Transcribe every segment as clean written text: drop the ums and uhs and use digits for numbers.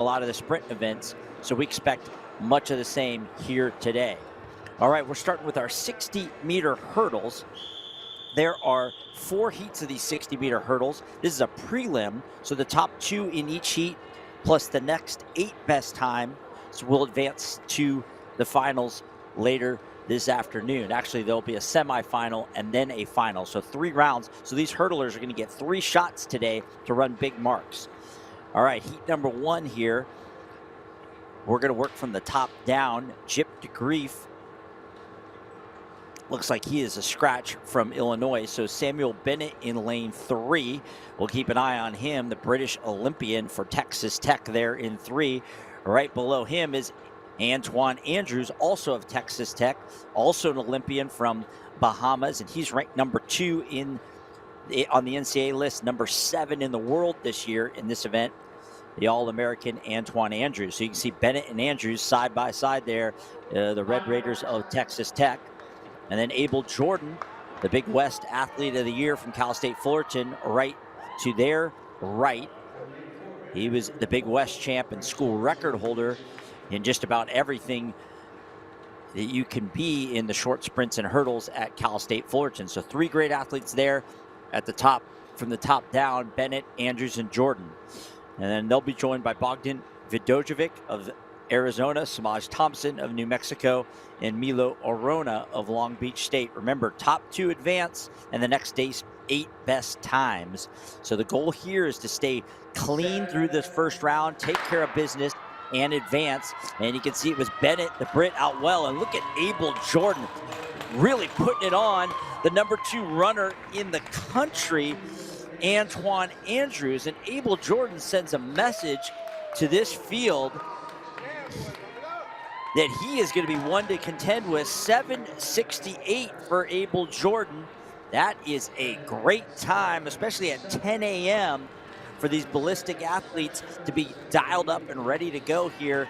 a lot of the sprint events, so we expect much of the same here today. All right, we're starting with our 60-meter hurdles. There are 4 heats of these 60-meter hurdles. This is a prelim, so the top 2 in each heat plus the next 8 best time will advance to the finals later this afternoon. Actually, there'll be a semifinal and then a final, so 3 rounds. So these hurdlers are going to get 3 shots today to run big marks. All right, heat number 1 here. We're going to work from the top down. Jip DeGrief looks like he is a scratch from Illinois. So Samuel Bennett in lane 3. We'll keep an eye on him, the British Olympian for Texas Tech there in 3. Right below him is Antoine Andrews, also of Texas Tech, also an Olympian from Bahamas, and he's ranked number 2 on the NCAA list, number 7 in the world this year in this event, the All-American Antoine Andrews. So you can see Bennett and Andrews side by side there, the Red Raiders of Texas Tech. And then Abel Jordan, the Big West Athlete of the Year from Cal State Fullerton, right to their right. He was the Big West champ and school record holder in just about everything that you can be in the short sprints and hurdles at Cal State Fullerton. So 3 great athletes there at the top, from the top down, Bennett, Andrews, and Jordan. And then they'll be joined by Bogdan Vidojevic of Arizona, Samaj Thompson of New Mexico, and Milo Orona of Long Beach State. Remember, top 2 advance and the next day's 8 best times. So the goal here is to stay clean through this first round, take care of business, and advance. And you can see it was Bennett, the Brit, out well. And look at Abel Jordan really putting it on, the number 2 runner in the country, Antoine Andrews. And Abel Jordan sends a message to this field that he is going to be one to contend with. 7:68 for Abel Jordan. That is a great time, especially at 10 a.m. for these ballistic athletes to be dialed up and ready to go here.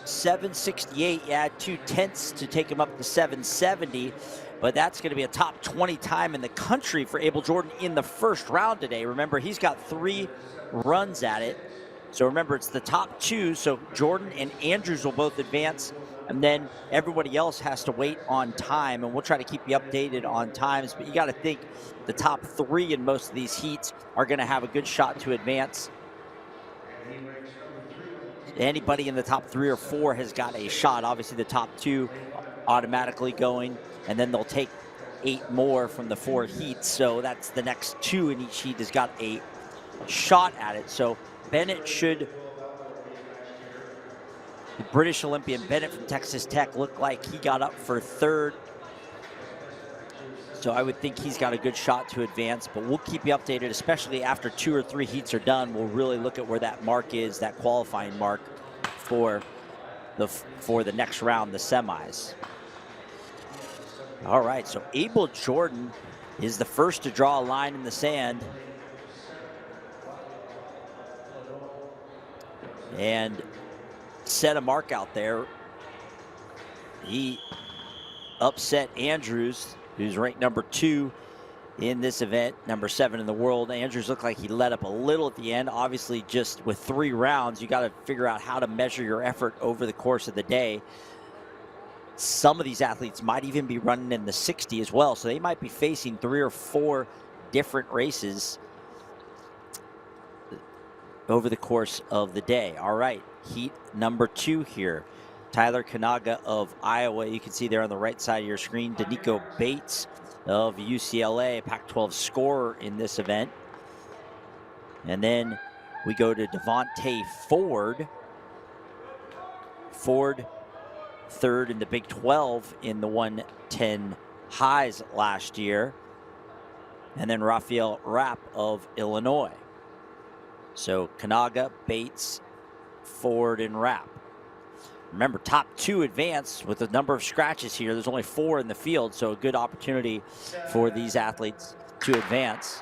$7.68, you add 2 tenths to take him up to 7:70, but that's going to be a top 20 time in the country for Abel Jordan in the first round today. Remember, he's got 3 runs at it. So remember, it's the top 2, so Jordan and Andrews will both advance, and then everybody else has to wait on time, and we'll try to keep you updated on times, but you got to think the top 3 in most of these heats are going to have a good shot to advance. Anybody in the top 3 or 4 has got a shot. Obviously, the top 2 automatically going, and then they'll take 8 more from the 4 heats, so that's the next 2 in each heat has got a shot at it. So Bennett should, the British Olympian Bennett from Texas Tech, looked like he got up for 3rd. So I would think he's got a good shot to advance, but we'll keep you updated, especially after 2 or 3 heats are done. We'll really look at where that mark is, that qualifying mark for the next round, the semis. All right, so Abel Jordan is the first to draw a line in the sand. And set a mark out there. He upset Andrews, who's ranked number 2 in this event, number 7 in the world. Andrews looked like he let up a little at the end. Obviously, just with 3 rounds, you got to figure out how to measure your effort over the course of the day. Some of these athletes might even be running in the 60 as well, so they might be facing 3 or 4 different races over the course of the day. All right, heat number 2 here. Tyler Kanaga of Iowa, you can see there on the right side of your screen. Danico Bates of UCLA, Pac-12 scorer in this event. And then we go to Devontae Ford. Ford, 3rd in the Big 12 in the 110 highs last year. And then Raphael Rapp of Illinois. So Kanaga, Bates, Ford, and Rapp. Remember, top 2 advance with a number of scratches here. There's only 4 in the field, so a good opportunity for these athletes to advance.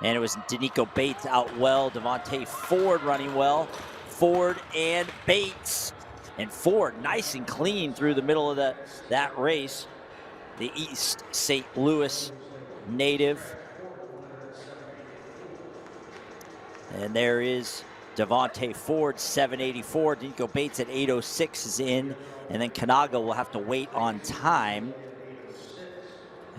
And it was Danico Bates out well, Devontae Ford running well. Ford and Bates. And Ford nice and clean through the middle of that race. The East St. Louis native. And there is Devontae Ford, 784. Nico Bates at 806 is in. And then Kanaga will have to wait on time.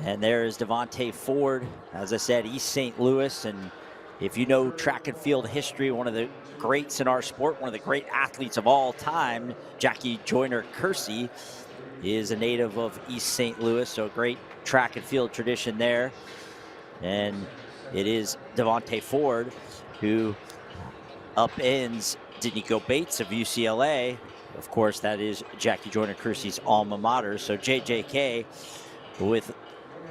And there is Devontae Ford, as I said, East St. Louis. And if you know track and field history, one of the greats in our sport, one of the great athletes of all time, Jackie Joyner-Kersee, is a native of East St. Louis. So a great track and field tradition there. And it is Devontae Ford who upends Nico Bates of UCLA. Of course, that is Jackie Joyner-Kersee's alma mater. So JJK with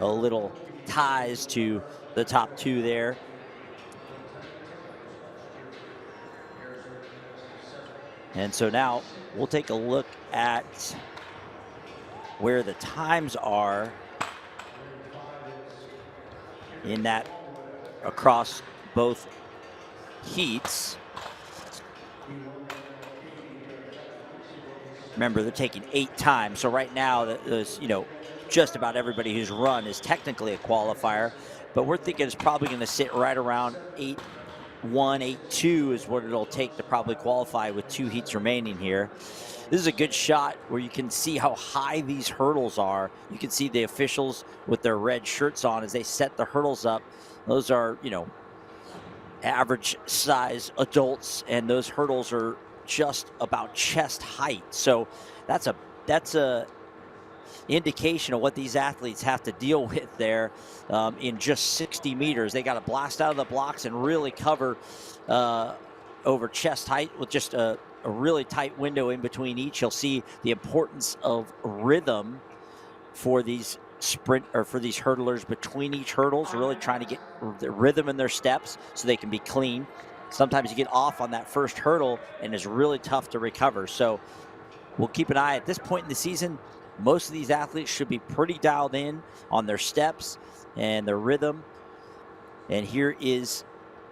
a little ties to the top two there. And so now we'll take a look at where the times are in that across both heats. Remember, they're taking 8 times. So right now, there's, just about everybody who's run is technically a qualifier, but we're thinking it's probably going to sit right around 8-1, 8-2 is what it'll take to probably qualify with 2 heats remaining here. This is a good shot where you can see how high these hurdles are. You can see the officials with their red shirts on as they set the hurdles up. Those are, average size adults, and those hurdles are just about chest height. So that's a indication of what these athletes have to deal with there in just 60 meters. They got to blast out of the blocks and really cover over chest height with just a really tight window in between each. You'll see the importance of rhythm for these for these hurdlers between each hurdles, really trying to get the rhythm in their steps so they can be clean. Sometimes you get off on that first hurdle and it's really tough to recover. So we'll keep an eye at this point in the season. Most of these athletes should be pretty dialed in on their steps and their rhythm. And here is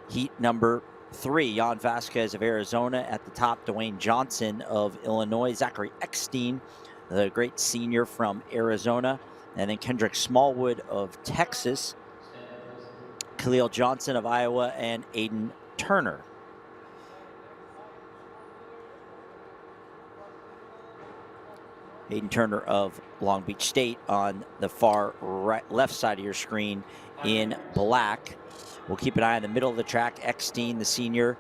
heat number 3. Jan Vasquez of Arizona at the top. Dwayne Johnson of Illinois. Zachary Eckstein, the great senior from Arizona. And then Kendrick Smallwood of Texas. Khalil Johnson of Iowa, and Aiden Turner. Aiden Turner of Long Beach State on the far left side of your screen in black. We'll keep an eye on the middle of the track. Eckstein, the senior,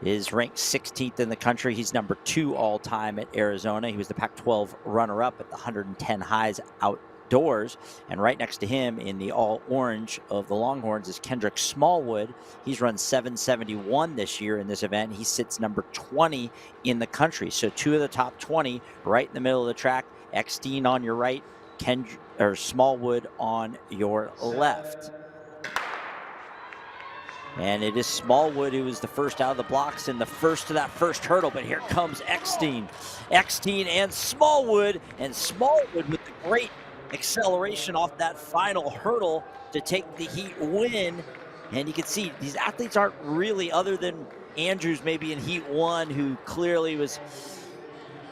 is ranked 16th in the country. He's number 2 all-time at Arizona. He was the Pac-12 runner-up at the 110 highs outdoors. And right next to him in the all-orange of the Longhorns is Kendrick Smallwood. He's run 771 this year in this event. He sits number 20 in the country. So 2 of the top 20 right in the middle of the track. Eckstein on your right, Smallwood on your left. And it is Smallwood who was the first out of the blocks and the first to that first hurdle. But here comes Eckstein. Eckstein and Smallwood with the great acceleration off that final hurdle to take the heat win. And you can see these athletes aren't really, other than Andrews maybe in heat 1, who clearly was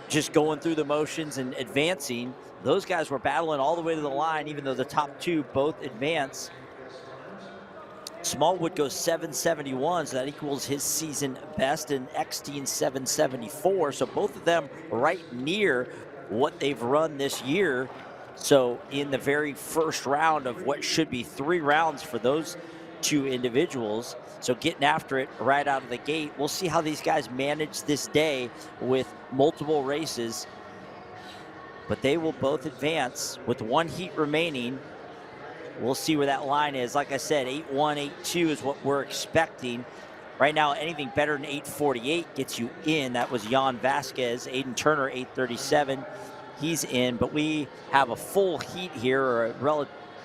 just going through the motions and advancing. Those guys were battling all the way to the line, even though the top 2 both advance. Smallwood goes 771, so that equals his season best, and Eckstein 774. So both of them right near what they've run this year. So in the very first round of what should be 3 rounds for those 2 individuals. So getting after it right out of the gate. We'll see how these guys manage this day with multiple races. But they will both advance with 1 heat remaining. We'll see where that line is. Like I said, 8-1, 8-2 is what we're expecting. Right now, anything better than 8:48 gets you in. That was Jan Vasquez. Aiden Turner, 8:37. He's in, but we have a full heat here, or it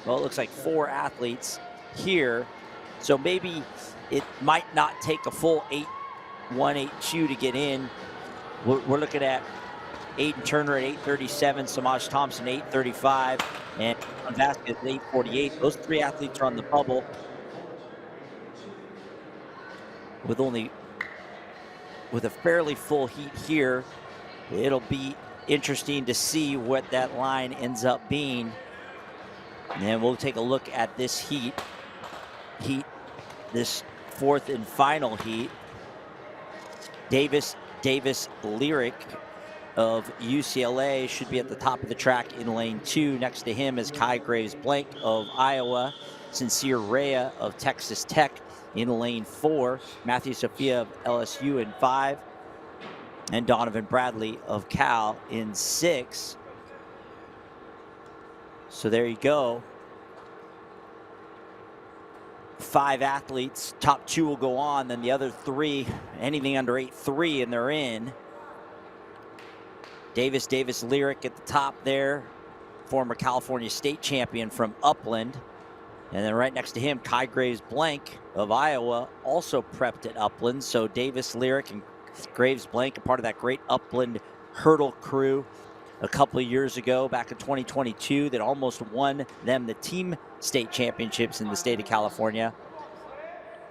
looks like 4 athletes here. So maybe it might not take a full 8-1, 8-2 to get in. We're looking at Aiden Turner at 8:37, Samaj Thompson 8:35, and Vasquez at 8:48. Those 3 athletes are on the bubble with a fairly full heat here. It'll be interesting to see what that line ends up being. And we'll take a look at this heat, this fourth and final heat. Davis Lyric of UCLA should be at the top of the track in lane 2. Next to him is Kai Graves Blank of Iowa, Sincere Rhea of Texas Tech in lane 4, Matthew Sophia of LSU in 5, and Donovan Bradley of Cal in 6. So there you go. 5 athletes, top 2 will go on, then the other 3, anything under 8.3, and they're in. Davis Lyric at the top there, former California state champion from Upland. And then right next to him, Kai Graves Blank of Iowa, also prepped at Upland. So Davis Lyric and Graves Blank, a part of that great Upland hurdle crew a couple of years ago, back in 2022, that almost won them the team state championships in the state of California.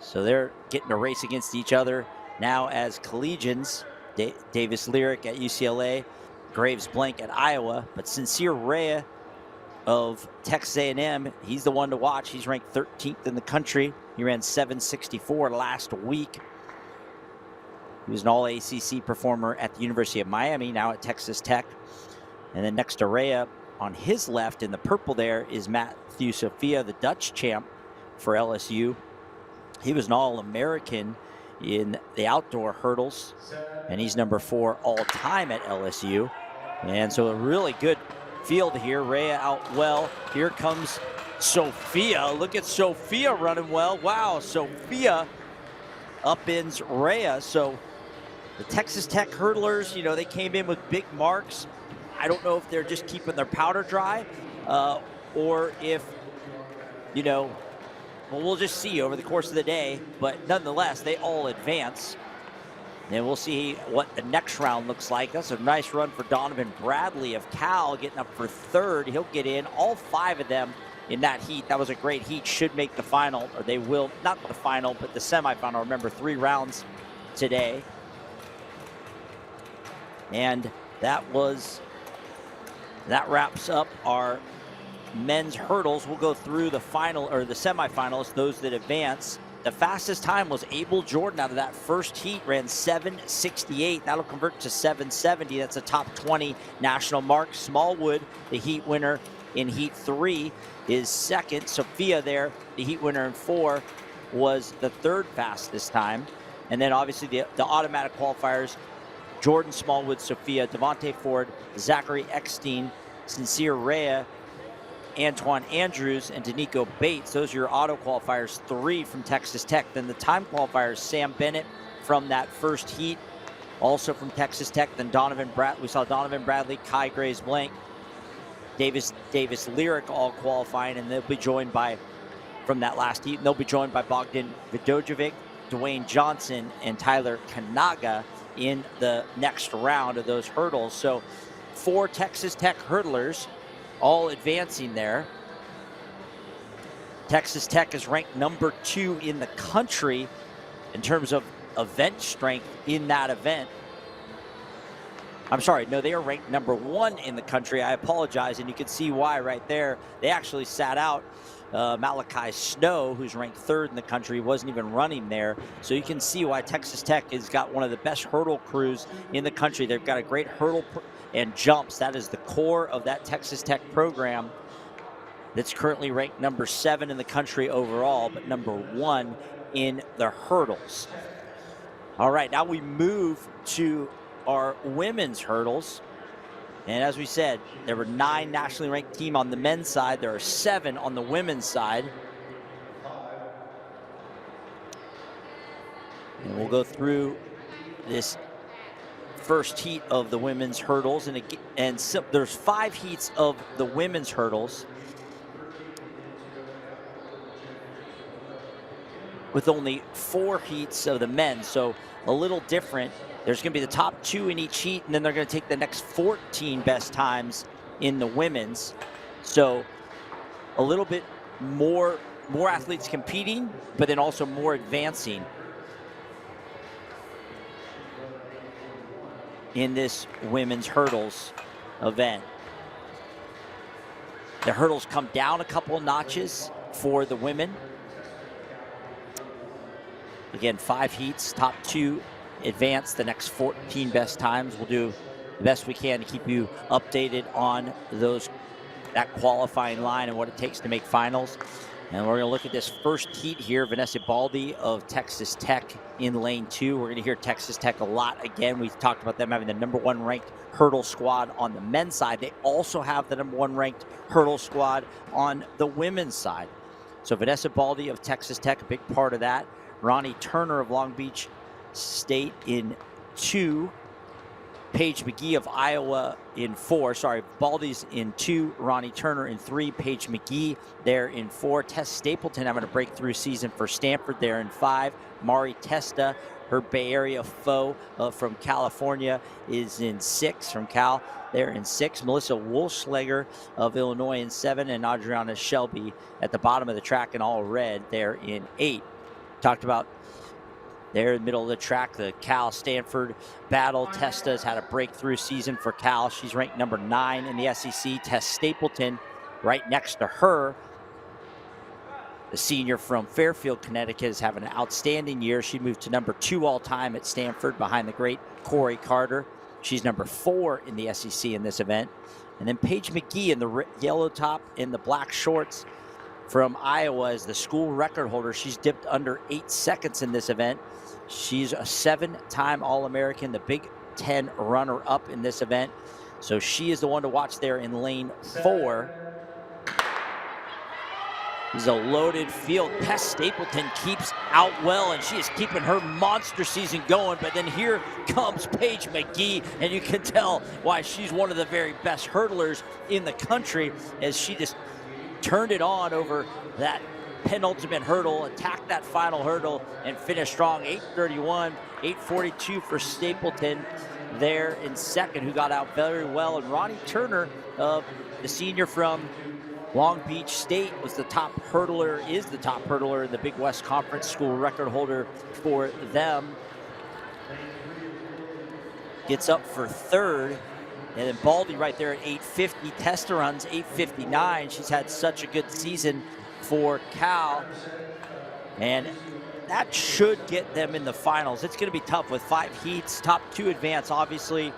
So they're getting a race against each other now as collegians. Davis Lyric at UCLA, Graves Blank at Iowa, but Sincere Rhea of Texas A&M, he's the one to watch. He's ranked 13th in the country. He ran 7:64 last week. He was an all-ACC performer at the University of Miami, now at Texas Tech. And then next to Rhea, on his left in the purple there, is Matthew Sophia, the Dutch champ for LSU. He was an All-American in the outdoor hurdles, and he's number 4 all-time at LSU. And so a really good field here. Rhea out well. Here comes Sophia. Look at Sophia running well. Wow, Sophia upends Rhea. So the Texas Tech hurdlers, you know, they came in with big marks. I don't know if they're just keeping their powder dry or if, you know, well, we'll just see over the course of the day. But nonetheless, they all advance. And we'll see what the next round looks like. That's a nice run for Donovan Bradley of Cal, getting up for 3rd. He'll get in. All 5 of them in that heat. That was a great heat. Should make the final, or they will, not the final, but the semifinal. Remember, 3 rounds today. And that wraps up our men's hurdles. We'll go through the final, or the semifinals, those that advance. The fastest time was Abel Jordan out of that first heat, ran 7:68. That'll convert to 7:70. That's a top 20 national mark. Smallwood, the heat winner in heat 3, is 2nd. Sophia there, the heat winner in 4, was the 3rd fastest time. And then obviously the automatic qualifiers, Jordan, Smallwood, Sophia, Devontae Ford, Zachary Eckstein, Sincere Rhea, Antoine Andrews, and Danico Bates. Those are your auto qualifiers, 3 from Texas Tech. Then the time qualifiers, Sam Bennett from that first heat, also from Texas Tech. Then we saw Donovan Bradley, Kai Graves Blank, Davis Lyric all qualifying, and they'll be joined by, from that last heat, and they'll be joined by Bogdan Vidojevic, Dwayne Johnson, and Tyler Kanaga in the next round of those hurdles. So 4 Texas Tech hurdlers all advancing there. Texas Tech is ranked number 2 in the country in terms of event strength in that event. I'm sorry, no, they are ranked number 1 in the country. I apologize, and you can see why right there. They actually sat out Malachi Snow, who's ranked 3rd in the country, wasn't even running there. So you can see why Texas Tech has got one of the best hurdle crews in the country. They've got a great hurdle and jumps. That is the core of that Texas Tech program that's currently ranked number 7 in the country overall, but number 1 in the hurdles. All right, now we move to our women's hurdles. And as we said, there were 9 nationally ranked teams on the men's side. There are 7 on the women's side. And we'll go through this first heat of the women's hurdles. And there's 5 heats of the women's hurdles, with only 4 heats of the men. So a little different. There's going to be the top 2 in each heat, and then they're going to take the next 14 best times in the women's. So a little bit more athletes competing, but then also more advancing in this women's hurdles event. The hurdles come down a couple of notches for the women. Again, 5 heats, top 2 advance. The next 14 best times. We'll do the best we can to keep you updated on that qualifying line and what it takes to make finals. And we're going to look at this first heat here. Vanessa Baldi of Texas Tech in lane 2. We're going to hear Texas Tech a lot again. We've talked about them having the #1 ranked hurdle squad on the men's side. They also have the #1 ranked hurdle squad on the women's side. So Vanessa Baldi of Texas Tech, a big part of that. Ronnie Turner of Long Beach State in 2. Paige McGee of Iowa in 4. Sorry, Baldy's in 2. Ronnie Turner in 3. Paige McGee there in 4. Tess Stapleton having a breakthrough season for Stanford there in 5. Mari Testa, her Bay Area foe from California, is in 6. From Cal there in 6. Melissa Wolschlager of Illinois in 7. And Adriana Shelby at the bottom of the track in all red there in 8. Talked about there in the middle of the track, the Cal-Stanford battle. Testa's had a breakthrough season for Cal. She's ranked #9 in the SEC. Tess Stapleton right next to her. The senior from Fairfield, Connecticut, is having an outstanding year. She moved to #2 all-time at Stanford behind the great Corey Carter. She's #4 in the SEC in this event. And then Paige McGee in the yellow top and the black shorts from Iowa is the school record holder. She's dipped under 8 seconds in this event. She's a 7-time All-American, the Big Ten runner-up in this event. So she is the one to watch there in lane 4. This is a loaded field. Tess Stapleton keeps out well, and she is keeping her monster season going. But then here comes Paige McGee, and you can tell why she's one of the very best hurdlers in the country, as she just turned it on over that penultimate hurdle, attacked that final hurdle, and finished strong. 8:31, 8:42 for Stapleton there in second, who got out very well. And Ronnie Turner, the senior from Long Beach State, is the top hurdler in the Big West Conference, school record holder for them. Gets up for third. And then Baldy right there at 8:50. Testa runs 8:59. She's had such a good season for Cal. And that should get them in the finals. It's going to be tough with 5 heats, top 2 advance, obviously.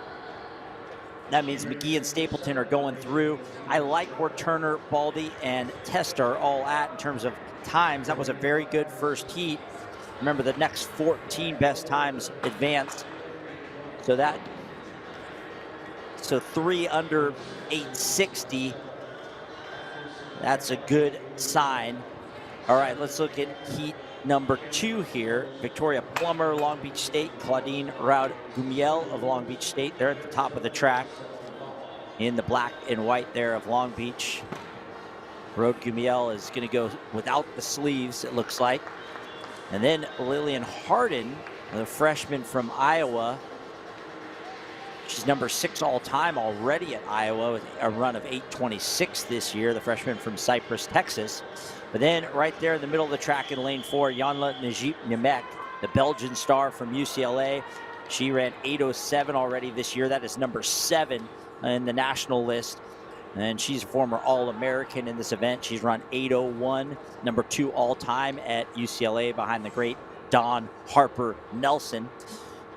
That means McGee and Stapleton are going through. I like where Turner, Baldy, and Testa are all at in terms of times. That was a very good first heat. Remember, the next 14 best times advanced. So 3 under 860. That's a good sign. All right, let's look at heat number 2 here. Victoria Plummer, Long Beach State. Claudine Raud-Gumiel of Long Beach State. They're at the top of the track in the black and white there of Long Beach. Raud-Gumiel is going to go without the sleeves, it looks like. And then Lillian Harden, the freshman from Iowa. She's #6 all-time already at Iowa with a run of 8:26 this year, the freshman from Cypress, Texas. But then right there in the middle of the track in lane 4, Yanla Najib-Nemec, the Belgian star from UCLA. She ran 8:07 already this year. That is #7 in the national list. And she's a former All-American in this event. She's run 8:01, #2 all-time at UCLA behind the great Don Harper Nelson.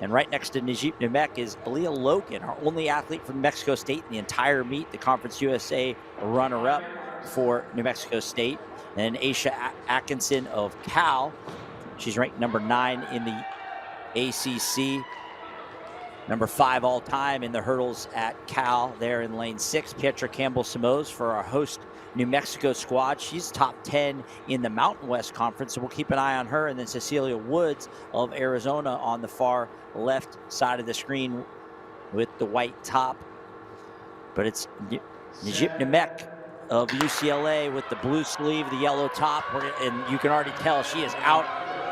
And right next to Najib-Nemec is Aaliyah Logan, our only athlete from Mexico State in the entire meet, the Conference USA runner-up for New Mexico State. And Aisha Atkinson of Cal. She's ranked #9 in the ACC. #5 all-time in the hurdles at Cal there in lane 6. Pietra Campbell-Simoes for our host New Mexico squad. She's top 10 in the Mountain West Conference, so we'll keep an eye on her. And then Cecilia Woods of Arizona on the far left side of the screen with the white top. But it's Najib-Nemec of UCLA with the blue sleeve, the yellow top, and you can already tell she is out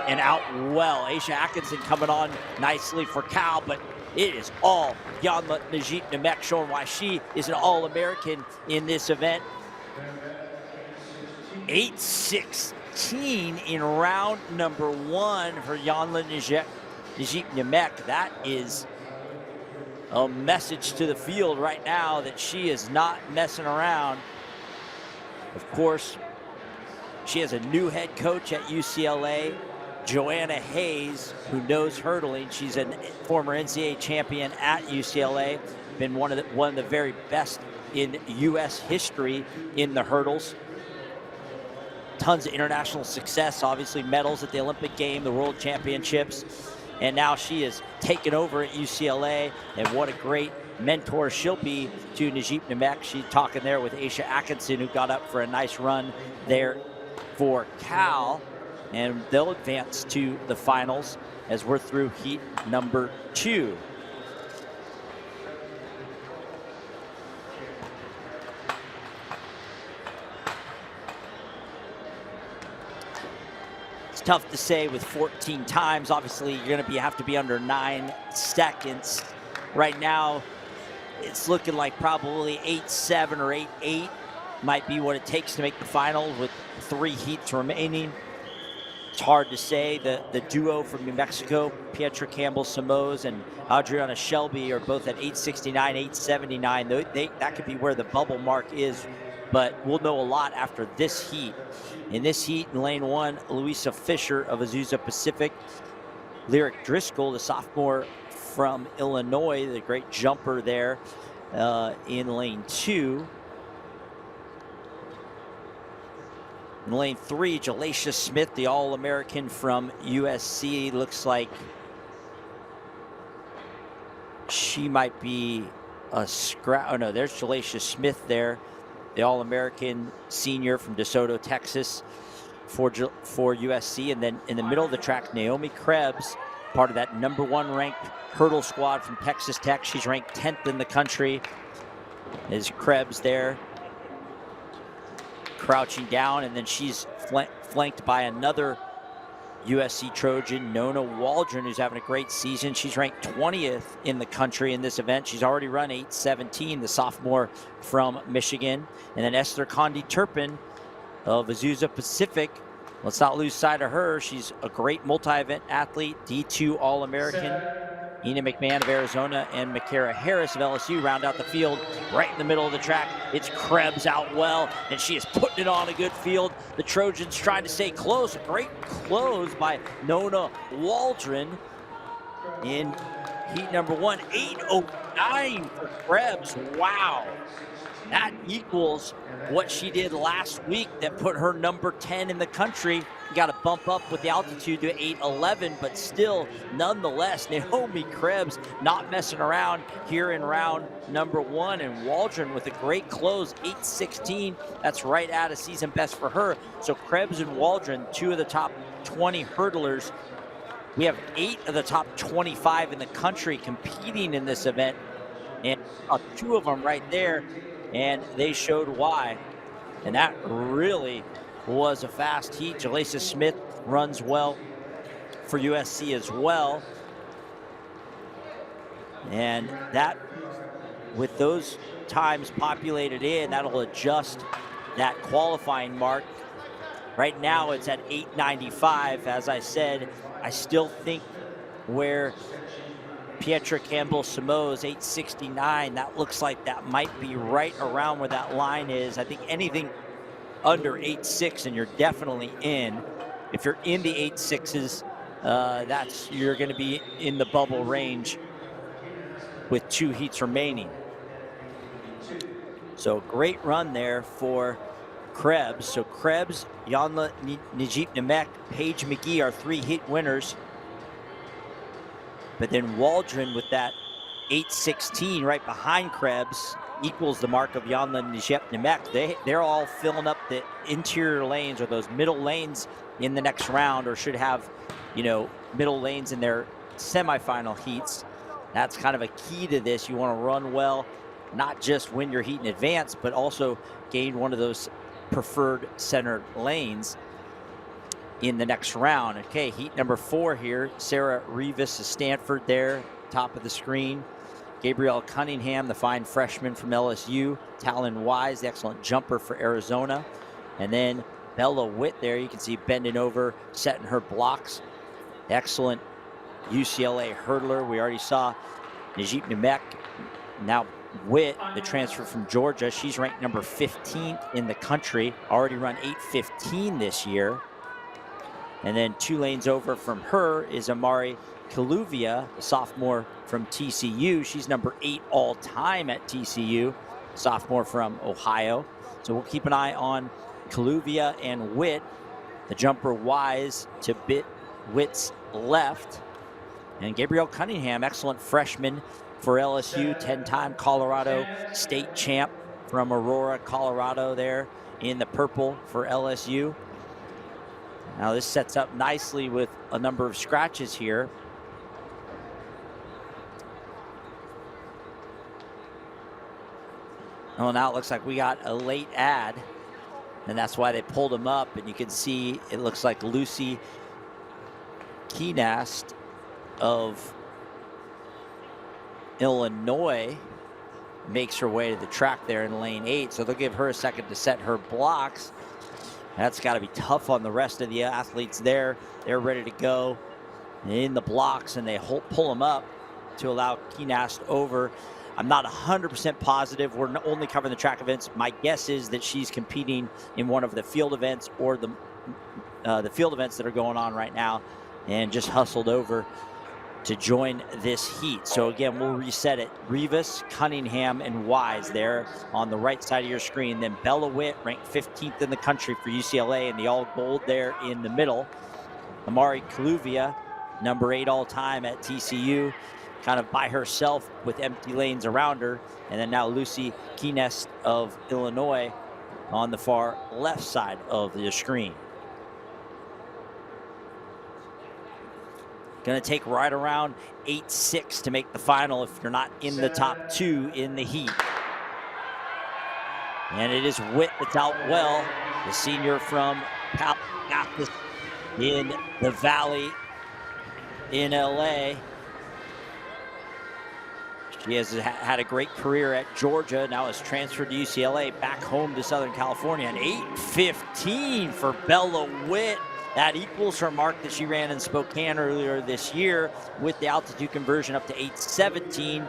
and out well. Aisha Atkinson coming on nicely for Cal, but it is all Yanla Najib-Nemec, showing why she is an All-American in this event. 8:16 in round number 1 for Yanla Najib-Nemec. That is a message to the field right now that she is not messing around. Of course, she has a new head coach at UCLA, Joanna Hayes, who knows hurdling. She's a former NCAA champion at UCLA, been one of the very best in U.S. history in the hurdles. Tons of international success, obviously medals at the Olympic game, the World Championships, and now she is taken over at UCLA, and what a great mentor she'll be to Najib Namek. She's talking there with Aisha Atkinson, who got up for a nice run there for Cal, and they'll advance to the finals as we're through heat number 2. It's tough to say with 14 times. Obviously, you're going to have to be under 9 seconds. Right now, it's looking like probably 8.7 or 8.8 might be what it takes to make the final with 3 heats remaining. It's hard to say. The duo from New Mexico, Pietra Campbell-Simoes and Adriana Shelby, are both at 8.69, 8.79. That could be where the bubble mark is, but we'll know a lot after this heat. In this heat, in lane 1, Louisa Fisher of Azusa Pacific, Lyric Driscoll, the sophomore from Illinois, the great jumper there in lane 2. In lane 3, Jalacia Smith, the All-American from USC. Looks like she might be a scrap. Oh no, there's Jalacia Smith there, the All-American senior from DeSoto, Texas for USC. And then in the middle of the track, Naomi Krebs, part of that #1 ranked hurdle squad from Texas Tech. She's ranked 10th in the country. Is Krebs there, crouching down, and then she's flanked by another USC Trojan, Nona Waldron, who's having a great season. She's ranked 20th in the country in this event. She's already run 8.17, the sophomore from Michigan. And then Esther Condi-Turpin of Azusa Pacific. Let's not lose sight of her. She's a great multi-event athlete, D2 All-American. Ina McMahon of Arizona and Makara Harris of LSU round out the field. Right in the middle of the track, it's Krebs out well, and she is putting it on a good field. The Trojans trying to stay close. A great close by Nona Waldron in heat number 1. 8.09 for Krebs. Wow. That equals what she did last week that put her number 10 in the country. Got to bump up with the altitude to 8.11, but still, nonetheless, Naomi Krebs not messing around here in round number 1. And Waldron with a great close, 8.16. That's right at a season best for her. So Krebs and Waldron, 2 of the top 20 hurdlers. We have 8 of the top 25 in the country competing in this event. And 2 of them right there. And they showed why. And that really was a fast heat. Jalacia Smith runs well for USC as well. And that, with those times populated in, that'll adjust that qualifying mark. Right now it's at 8.95. As I said, I still think where Pietra Campbell-Simoes 8.69, that looks like that might be right around where that line is. I think anything under 8.6 and you're definitely in. If you're in the 8.6s, you're going to be in the bubble range with 2 heats remaining. So great run there for Krebs. So Krebs, Yanla Najib Namek, Paige McGee are 3 heat winners. But then Waldron with that 8.16 right behind Krebs equals the mark of Yanla Najib Namek. They're all filling up the interior lanes or those middle lanes in the next round, or should have, middle lanes in their semifinal heats. That's kind of a key to this. You want to run well, not just win your heat in advance, but also gain one of those preferred center lanes in the next round. Okay, heat number 4 here. Sarah Rivas of Stanford there, top of the screen. Gabrielle Cunningham, the fine freshman from LSU. Talon Wise, the excellent jumper for Arizona. And then Bella Witt there, you can see bending over, setting her blocks. Excellent UCLA hurdler. We already saw Najib Namek now Witt, the transfer from Georgia. She's ranked number 15 in the country, already run 8:15 this year. And then 2 lanes over from her is Amari Kaluvia, a sophomore from TCU. She's number 8 all time at TCU, sophomore from Ohio. So we'll keep an eye on Kaluvia and Witt. The jumper wise to Witt's left. And Gabrielle Cunningham, excellent freshman for LSU, 10-time Colorado state champ from Aurora, Colorado there in the purple for LSU. Now this sets up nicely with a number of scratches here. Oh, now it looks like we got a late ad, and that's why they pulled him up. And you can see it looks like Lucy Keenast of Illinois makes her way to the track there in lane 8. So they'll give her a second to set her blocks. That's got to be tough on the rest of the athletes there. They're ready to go in the blocks, and they pull them up to allow Keenast over. I'm not 100% positive. We're only covering the track events. My guess is that she's competing in one of the field events or the field events that are going on right now, and just hustled over to join this heat. So again, we'll reset it. Rivas, Cunningham, and Wise there on the right side of your screen. Then Bella Witt, ranked 15th in the country for UCLA, and the all gold there in the middle. Amari Kaluvia, number 8 all time at TCU, kind of by herself with empty lanes around her. And then now Lucy Keenest of Illinois on the far left side of the screen. Going to take right around 8.6 to make the final if you're not in the top 2 in the heat. And it is Witt that's out well, the senior from Calabasas in the Valley in LA. She has had a great career at Georgia, now has transferred to UCLA, back home to Southern California. An 8:15 for Bella Witt. That equals her mark that she ran in Spokane earlier this year with the altitude conversion up to 8:17.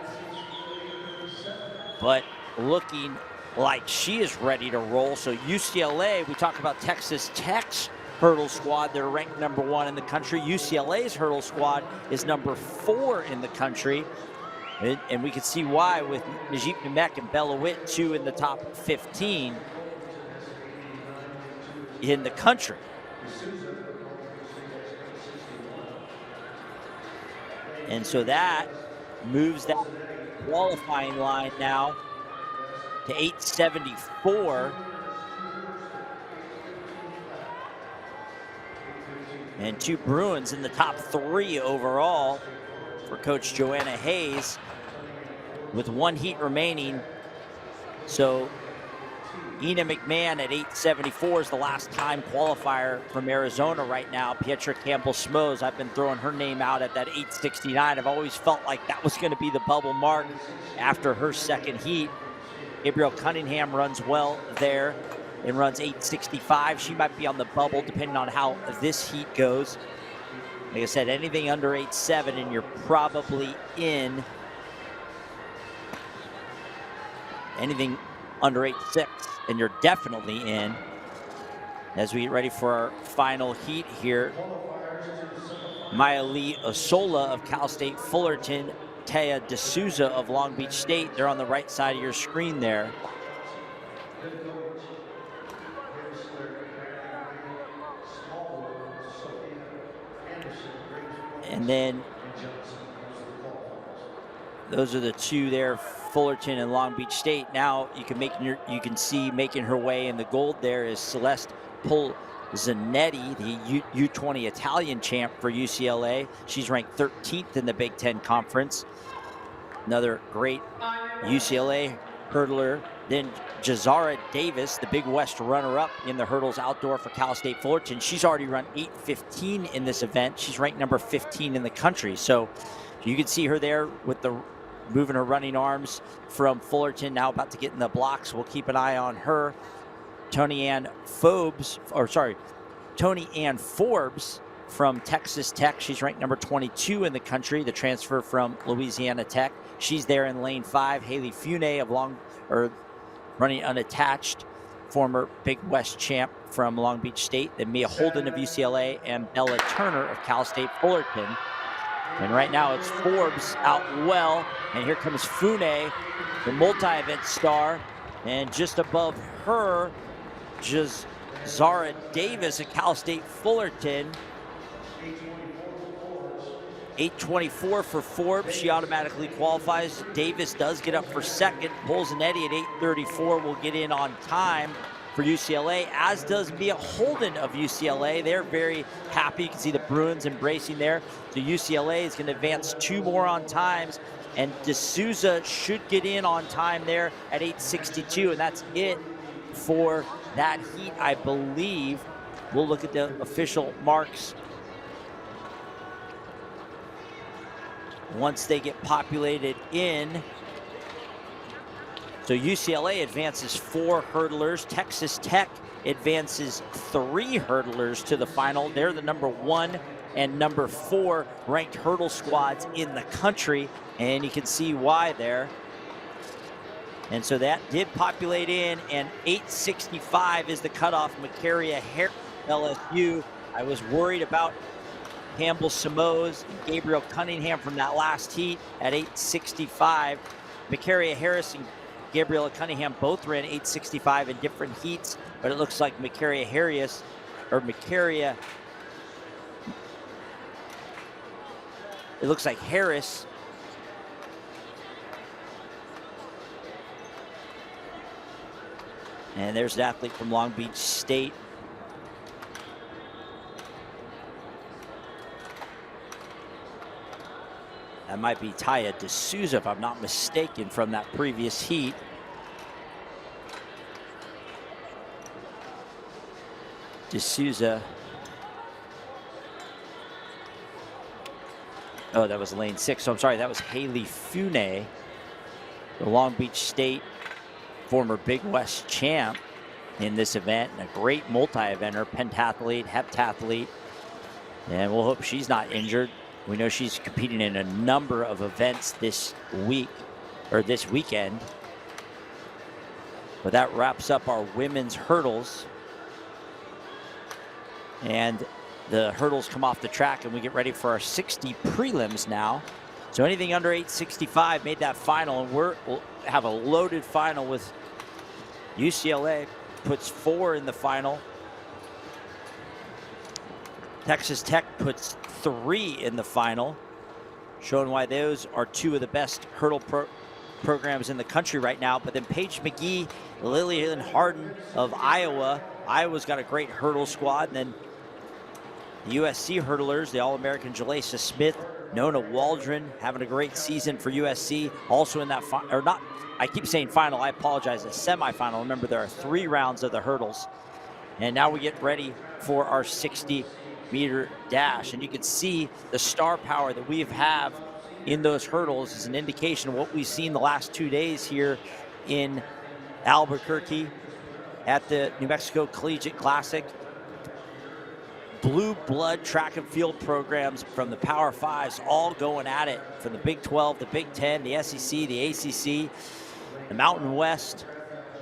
But looking like she is ready to roll. So UCLA, we talk about Texas Tech's hurdle squad. They're ranked number 1 in the country. UCLA's hurdle squad is number 4 in the country. And we can see why with Najib Namek and Bella Witt, 2 in the top 15 in the country. And so that moves that qualifying line now to 8:74. And 2 Bruins in the top 3 overall for Coach Joanna Hayes with 1 heat remaining. So Ina McMahon at 8:74 is the last time qualifier from Arizona right now. Pietra Campbell-Smoes, I've been throwing her name out at that 8:69. I've always felt like that was going to be the bubble mark after her second heat. Gabrielle Cunningham runs well there and runs 8:65. She might be on the bubble depending on how this heat goes. Like I said, anything under 8.7 and you're probably in. Anything under 8.6 and you're definitely in. As we get ready for our final heat here, Maya Lee Osola of Cal State Fullerton, Taya D'Souza of Long Beach State. They're on the right side of your screen there. And then those are the 2 there, Fullerton and Long Beach State. Now you can see making her way in the gold there is Celeste Polzanetti, the U20 Italian champ for UCLA. She's ranked 13th in the Big Ten Conference. Another great UCLA hurdler. Then Jazara Davis, the Big West runner-up in the hurdles outdoor for Cal State Fullerton. She's already run 8:15 in this event. She's ranked number 15 in the country. So you can see her there with the moving her running arms from Fullerton, now about to get in the blocks. We'll keep an eye on her. Tony Ann Forbes from Texas Tech. She's ranked number 22 in the country, the transfer from Louisiana Tech. She's there in lane 5. Haley Fune of running unattached, former Big West champ from Long Beach State. Then Mia Holden of UCLA and Bella Turner of Cal State Fullerton. And right now it's Forbes out well. And here comes Fune, the multi-event star. And just above her, Zara Davis of Cal State Fullerton. 8:24 for Forbes. She automatically qualifies. Davis does get up for second. Polzanetti at 8:34 will get in on time for UCLA, as does Mia Holden of UCLA. They're very happy. You can see the Bruins embracing there. So UCLA is going to advance 2 more on times, and D'Souza should get in on time there at 8:62, and that's it for that heat, I believe. We'll look at the official marks once they get populated in. So UCLA advances 4 hurdlers. Texas Tech advances 3 hurdlers to the final. They're the number 1 and number 4 ranked hurdle squads in the country, and you can see why there. And so that did populate in, and 8:65 is the cutoff. Macaria Harris, LSU. I was worried about Campbell Samoes and Gabriel Cunningham from that last heat at 8:65. Macaria Harris and Gabriela Cunningham both ran 8:65 in different heats, but it looks like Macaria Harris, it looks like Harris and there's an athlete from Long Beach State. That might be Taya D'Souza, if I'm not mistaken, from that previous heat. D'Souza. Oh, that was lane 6. So I'm sorry, that was Haley Fune, the Long Beach State former Big West champ in this event, and a great multi-eventer, pentathlete, heptathlete. And we'll hope she's not injured. We know she's competing in a number of events this week, or this weekend. But that wraps up our women's hurdles. And the hurdles come off the track, and we get ready for our 60 prelims now. So anything under 8:65 made that final, and we'll have a loaded final with UCLA puts 4 in the final. Texas Tech puts 3 in the final, showing why those are 2 of the best hurdle programs in the country right now. But then Paige McGee, Lillian Harden of Iowa. Iowa's got a great hurdle squad. And then the USC hurdlers, the All-American Jalesa Smith, Nona Waldron having a great season for USC. Also in that, or not, I keep saying final, I apologize, a semifinal. Remember, there are 3 rounds of the hurdles. And now we get ready for our 60-meter dash. And you can see the star power that we have in those hurdles is an indication of what we've seen the last 2 days here in Albuquerque at the New Mexico Collegiate Classic. Blue blood track and field programs from the Power Fives all going at it, from the Big 12, the Big 10, the SEC, the ACC, the Mountain West,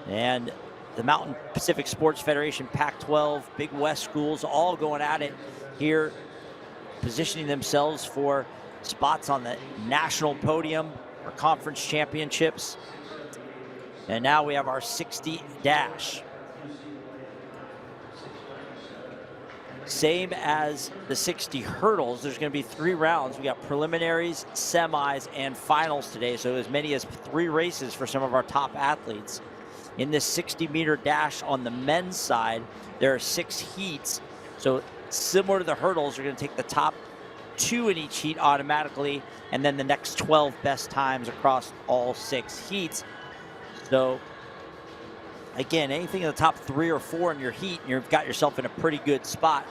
and the Mountain Pacific Sports Federation, Pac-12, Big West schools all going at it here, positioning themselves for spots on the national podium or conference championships. And now we have our 60 dash. Same as the 60 hurdles, there's going to be 3 rounds. We got preliminaries, semis, and finals today. So as many as 3 races for some of our top athletes. In this 60-meter dash on the men's side, there are 6 heats. So similar to the hurdles, you're going to take the top 2 in each heat automatically, and then the next 12 best times across all 6 heats. So again, anything in the top 3 or 4 in your heat, you've got yourself in a pretty good spot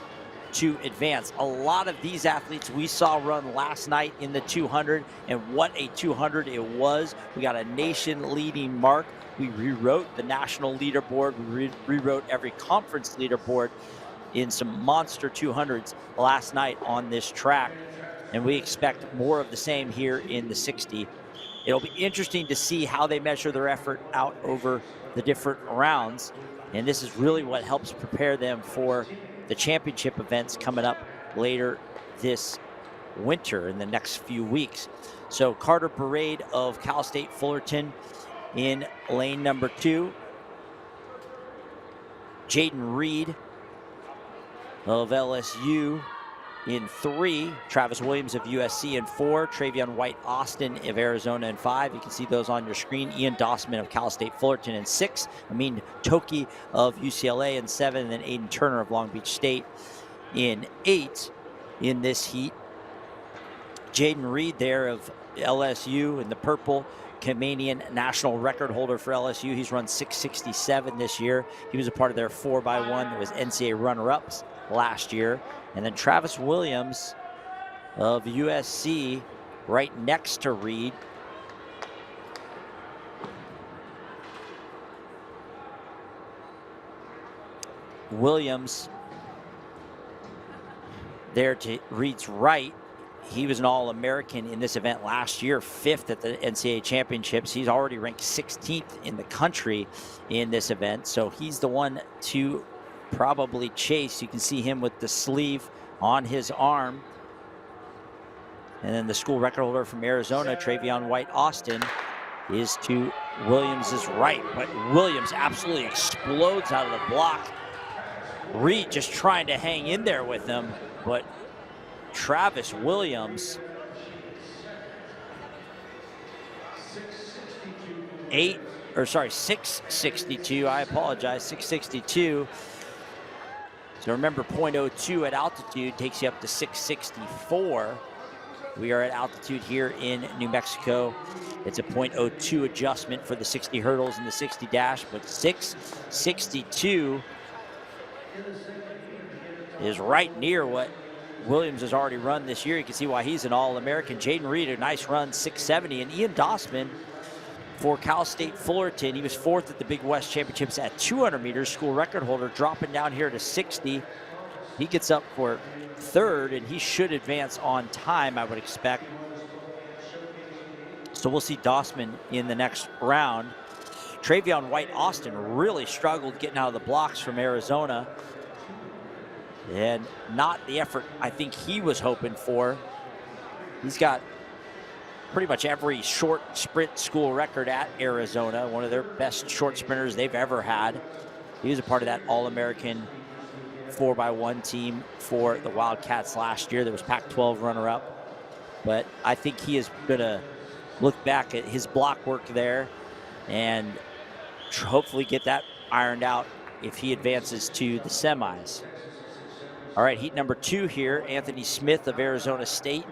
to advance. A lot of these athletes we saw run last night in the 200, and what a 200 it was. We got a nation-leading mark. We rewrote the national leaderboard. We rewrote every conference leaderboard in some monster 200s last night on this track, and we expect more of the same here in the 60. It'll be interesting to see how they measure their effort out over the different rounds, and this is really what helps prepare them for the championship events coming up later this winter in the next few weeks. So Carter Parade of Cal State Fullerton in lane number 2. Jaden Reed of LSU in 3. Travis Williams of USC in 4. Travion White Austin of Arizona in 5. You can see those on your screen. Ian Dossman of Cal State Fullerton in 6. Amin Toki of UCLA in 7. And then Aiden Turner of Long Beach State in 8 in this heat. Jaden Reed there of LSU in the purple, Canadian national record holder for LSU. He's run 6:67 this year. He was a part of their 4x1 that was NCAA runner-ups last year. And then Travis Williams of USC right next to Reed. Williams there to Reed's right. He was an All-American in this event last year, 5th at the NCAA championships. He's already ranked 16th in the country in this event. So he's the one to probably chase. You can see him with the sleeve on his arm. And then the school record holder from Arizona, Travion White Austin, is to Williams's right. But Williams absolutely explodes out of the block. Reed just trying to hang in there with him, but Travis Williams, 662. I apologize, 662. So remember, 0.02 at altitude takes you up to 664. We are at altitude here in New Mexico. It's a 0.02 adjustment for the 60 hurdles and the 60 dash, but 662 is right near what Williams has already run this year. You can see why he's an All-American. Jaden Reed, a nice run, 670. And Ian Dossman for Cal State Fullerton. He was 4th at the Big West Championships at 200 meters, school record holder, dropping down here to 60. He gets up for 3rd, and he should advance on time, I would expect. So we'll see Dossman in the next round. Travion White Austin really struggled getting out of the blocks from Arizona, and not the effort I think he was hoping for. He's got pretty much every short sprint school record at Arizona, one of their best short sprinters they've ever had. He was a part of that All-American 4x1 team for the Wildcats last year. There was Pac-12 runner-up. But I think he is going to look back at his block work there and hopefully get that ironed out if he advances to the semis. All right, heat number 2 here. Anthony Smith of Arizona State.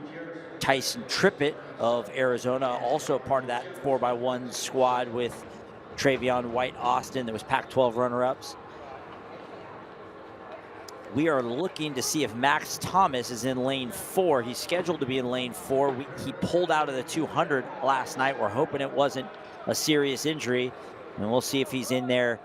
Tyson Trippett of Arizona, also part of that 4x1 squad with Travion White Austin that was Pac-12 runner-ups. We are looking to see if Max Thomas is in lane 4. He's scheduled to be in lane 4. He pulled out of the 200 last night. We're hoping it wasn't a serious injury, and we'll see if he's in there.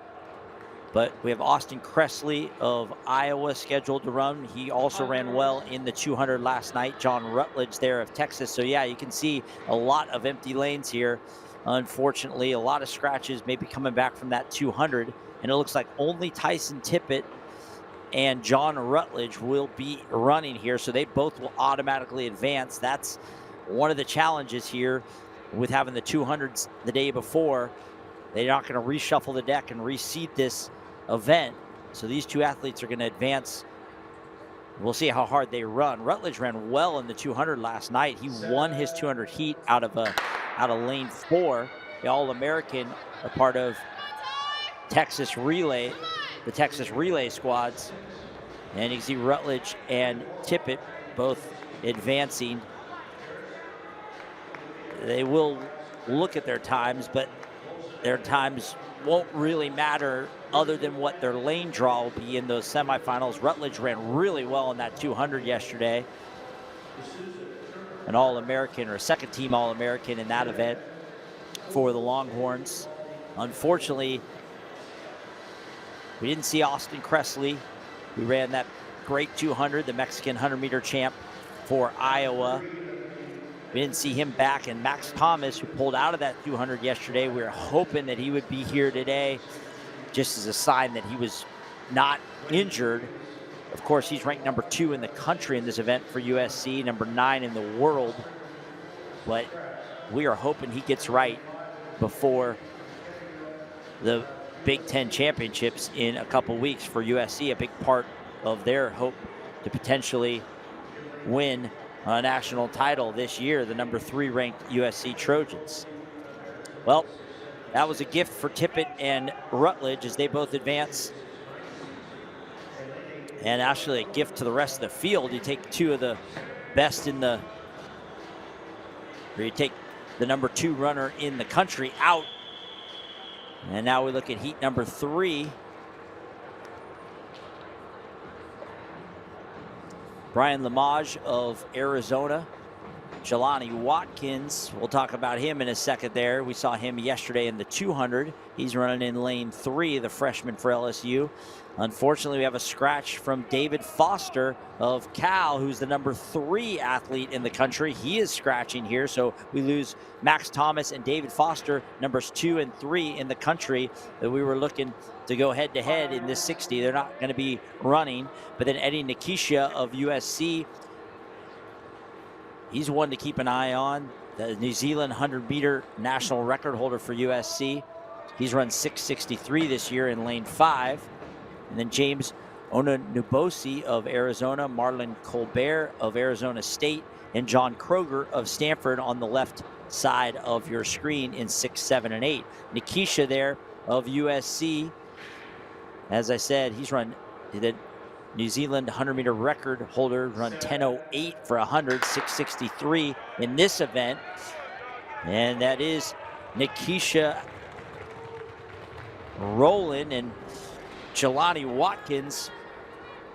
But we have Austin Cressley of Iowa scheduled to run. He also ran well in the 200 last night. John Rutledge there of Texas. So yeah, you can see a lot of empty lanes here. Unfortunately, a lot of scratches maybe coming back from that 200. And it looks like only Tyson Tippett and John Rutledge will be running here. So they both will automatically advance. That's one of the challenges here with having the 200s the day before. They're not going to reshuffle the deck and reseed this event. So these two athletes are going to advance. We'll see how hard they run. Rutledge ran well in the 200 last night. He won his 200 heat out of lane 4. The All-American, a part of Texas Relay, the Texas Relay squads. And you can see Rutledge and Tippett both advancing. They will look at their times, but their times won't really matter other than what their lane draw will be in those semifinals. Rutledge ran really well in that 200 yesterday. An All-American or a second-team All-American in that event for the Longhorns. Unfortunately, we didn't see Austin Cressley, who ran that great 200, the Mexican 100-meter champ for Iowa. We didn't see him back. And Max Thomas, who pulled out of that 200 yesterday, we were hoping that he would be here today, just as a sign that he was not injured. Of course, he's ranked number 2 in the country in this event for USC, number 9 in the world. But we are hoping he gets right before the Big Ten championships in a couple weeks for USC, a big part of their hope to potentially win a national title this year, the number 3 ranked USC Trojans. Well, that was a gift for Tippett and Rutledge as they both advance. And actually a gift to the rest of the field. You take 2 of the best in the, or you take the number 2 runner in the country out. And now we look at heat number 3. Brian Lamage of Arizona. Jelani Watkins, we'll talk about him in a second there. We saw him yesterday in the 200. He's running in lane 3, the freshman for LSU. Unfortunately, we have a scratch from David Foster of Cal, who's the number 3 athlete in the country. He is scratching here, so we lose Max Thomas and David Foster, numbers 2 and 3 in the country that we were looking to go head-to-head in this 60. They're not going to be running. But then Eddie Nikisha of USC, he's one to keep an eye on. The New Zealand 100-meter national record holder for USC. He's run 6:63 this year in lane 5. And then James Onanubosi of Arizona, Marlon Colbert of Arizona State, and John Kroger of Stanford on the left side of your screen in 6, 7, and 8. Nikisha there of USC, as I said, he's run the New Zealand 100-meter record holder, run 10:08 for 100, 6:63 in this event. And that is Nikisha rolling, and Jelani Watkins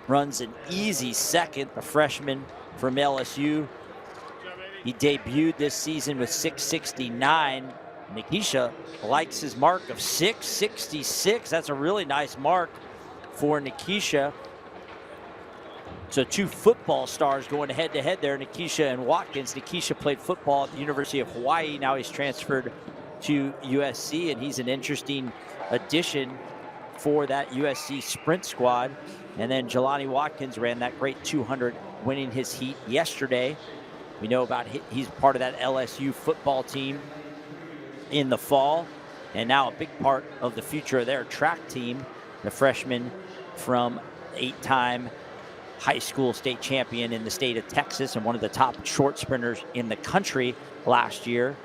runs an easy second, the freshman from LSU. He debuted this season with 6:69. Nikisha likes his mark of 6:66. That's a really nice mark for Nikisha. So 2 football stars going head-to-head there, Nikisha and Watkins. Nikisha played football at the University of Hawaii. Now he's transferred to USC, and he's an interesting addition for that USC sprint squad. And then Jelani Watkins ran that great 200, winning his heat yesterday. We know about he's part of that LSU football team in the fall, and now a big part of the future of their track team, the freshman from 8-time high school state champion in the state of Texas and one of the top short sprinters in the country last year.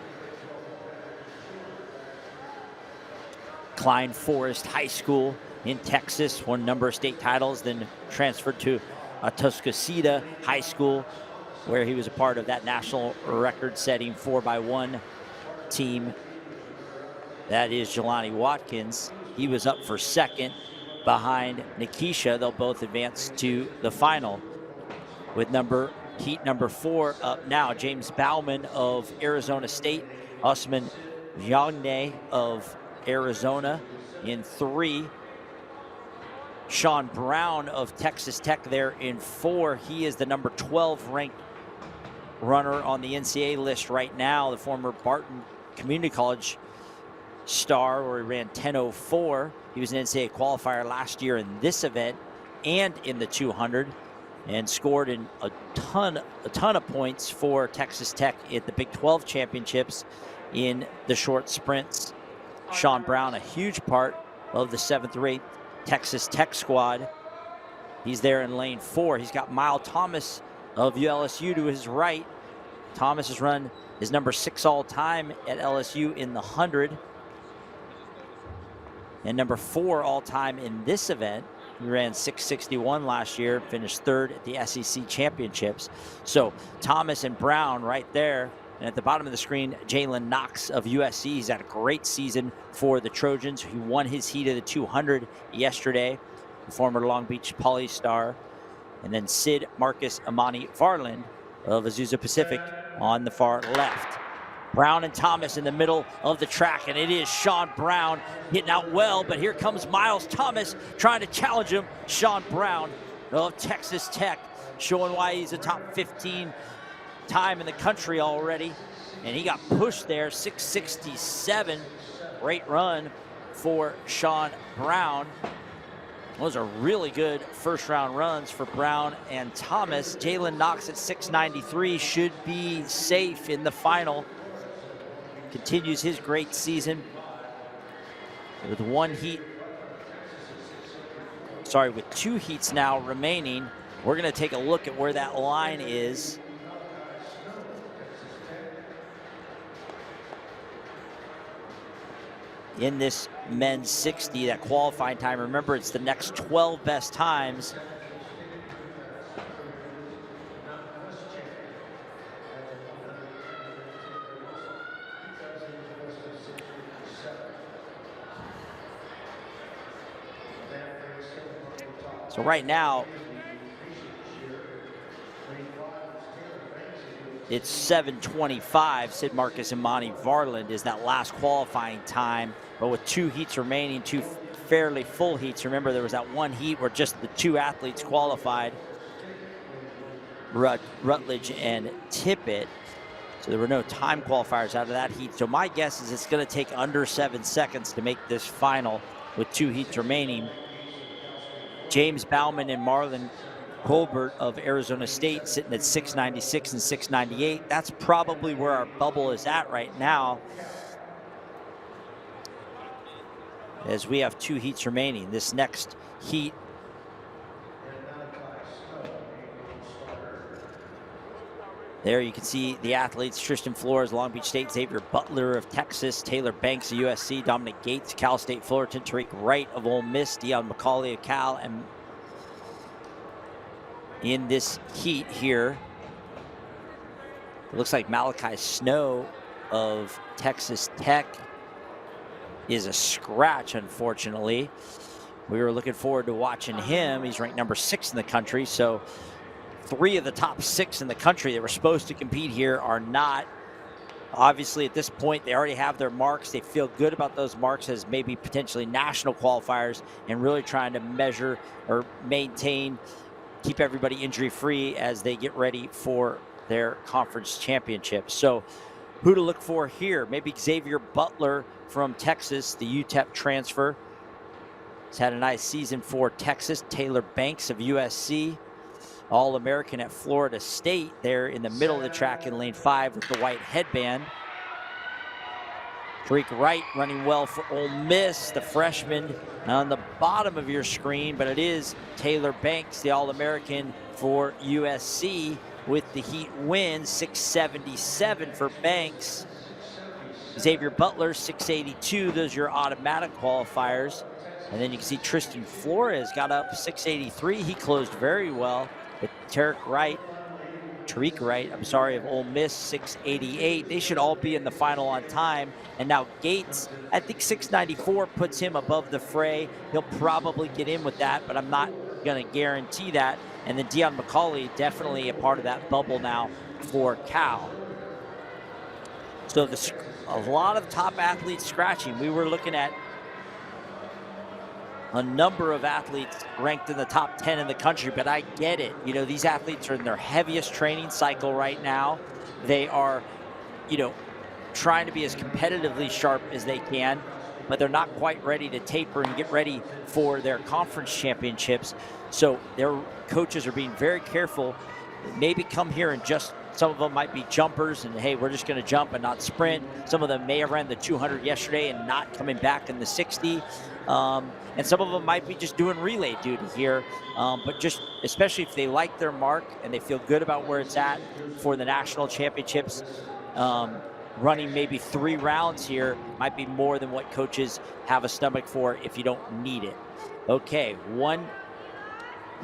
Klein Forest High School in Texas, won a number of state titles, then transferred to Atascocita High School, where he was a part of that national record-setting 4x1 team. That is Jelani Watkins. He was up for second behind Nikisha. They'll both advance to the final with heat number 4 up now. James Bauman of Arizona State, Usman Yagne of Arizona in 3. Sean Brown of Texas Tech there in 4. He is the number 12 ranked runner on the NCAA list right now, the former Barton Community College star, where he ran 10:04. He was an NCAA qualifier last year in this event and in the 200, and scored in a ton of points for Texas Tech at the Big 12 championships in the short sprints. Sean Brown, a huge part of the 7th-ranked Texas Tech squad. He's there in lane 4. He's got Miles Thomas of LSU to his right. Thomas has run his number 6 all-time at LSU in the 100. And number 4 all-time in this event. He ran 6:61 last year, finished 3rd at the SEC championships. So Thomas and Brown right there. And at the bottom of the screen, Jalen Knox of USC. He's had a great season for the Trojans. He won his heat of the 200 yesterday, the former Long Beach Poly star. And then Sid Marcus Amani Farland of Azusa Pacific on the far left. Brown and Thomas in the middle of the track, and it is Sean Brown hitting out well, but here comes Miles Thomas trying to challenge him. Sean Brown of Texas Tech, showing why he's a top 15 time in the country already. And he got pushed there, 667. Great run for Sean Brown. Those are really good first-round runs for Brown and Thomas. Jalen Knox at 693 should be safe in the final. Continues his great season with with 2 heats now remaining. We're going to take a look at where that line is. In this men's 60, that qualifying time. Remember, it's the next 12 best times. So right now, it's 7:25. Sid Marcus and Monty Varland is that last qualifying time. But with 2 heats remaining, 2 fairly full heats. Remember, there was that 1 heat where just the 2 athletes qualified, Rutledge and Tippett. So there were no time qualifiers out of that heat. So my guess is it's going to take under 7 seconds to make this final with 2 heats remaining. James Bauman and Marlon Colbert of Arizona State sitting at 696 and 698. That's probably where our bubble is at right now, as we have 2 heats remaining. This next heat, there you can see the athletes: Tristan Flores, Long Beach State; Xavier Butler of Texas; Taylor Banks of USC; Dominic Gates, Cal State Fullerton; Tariq Wright of Ole Miss; Deion McCauley of Cal. And in this heat here, it looks like Malachi Snow of Texas Tech is a scratch, unfortunately. We were looking forward to watching him. He's ranked number 6 in the country, so 3 of the top 6 in the country that were supposed to compete here are not. Obviously, at this point, they already have their marks. They feel good about those marks as maybe potentially national qualifiers, and really trying to measure or maintain, keep everybody injury-free as they get ready for their conference championships. So who to look for here? Maybe Xavier Butler from Texas, the UTEP transfer. He's had a nice season for Texas. Taylor Banks of USC, All-American at Florida State, there in the middle of the track in lane 5 with the white headband. Tariq Wright running well for Ole Miss, the freshman on the bottom of your screen, but it is Taylor Banks, the All-American for USC, with the heat win, 677 for Banks. Xavier Butler, 682. Those are your automatic qualifiers. And then you can see Tristan Flores got up 683. He closed very well. But Tariq Wright, of Ole Miss, 688. They should all be in the final on time. And now Gates, I think 694 puts him above the fray. He'll probably get in with that, but I'm not going to guarantee that. And then Deion McCauley, definitely a part of that bubble now for Cal. So a lot of top athletes scratching. We were looking at a number of athletes ranked in the top 10 in the country, but I get it. You know, these athletes are in their heaviest training cycle right now. They are, trying to be as competitively sharp as they can, but they're not quite ready to taper and get ready for their conference championships. So their coaches are being very careful. Maybe come here and just, some of them might be jumpers and, hey, we're just going to jump and not sprint. Some of them may have ran the 200 yesterday and not coming back in the 60. And some of them might be just doing relay duty here. But just, especially if they like their mark and they feel good about where it's at for the national championships, running maybe 3 rounds here might be more than what coaches have a stomach for if you don't need it. Okay, 1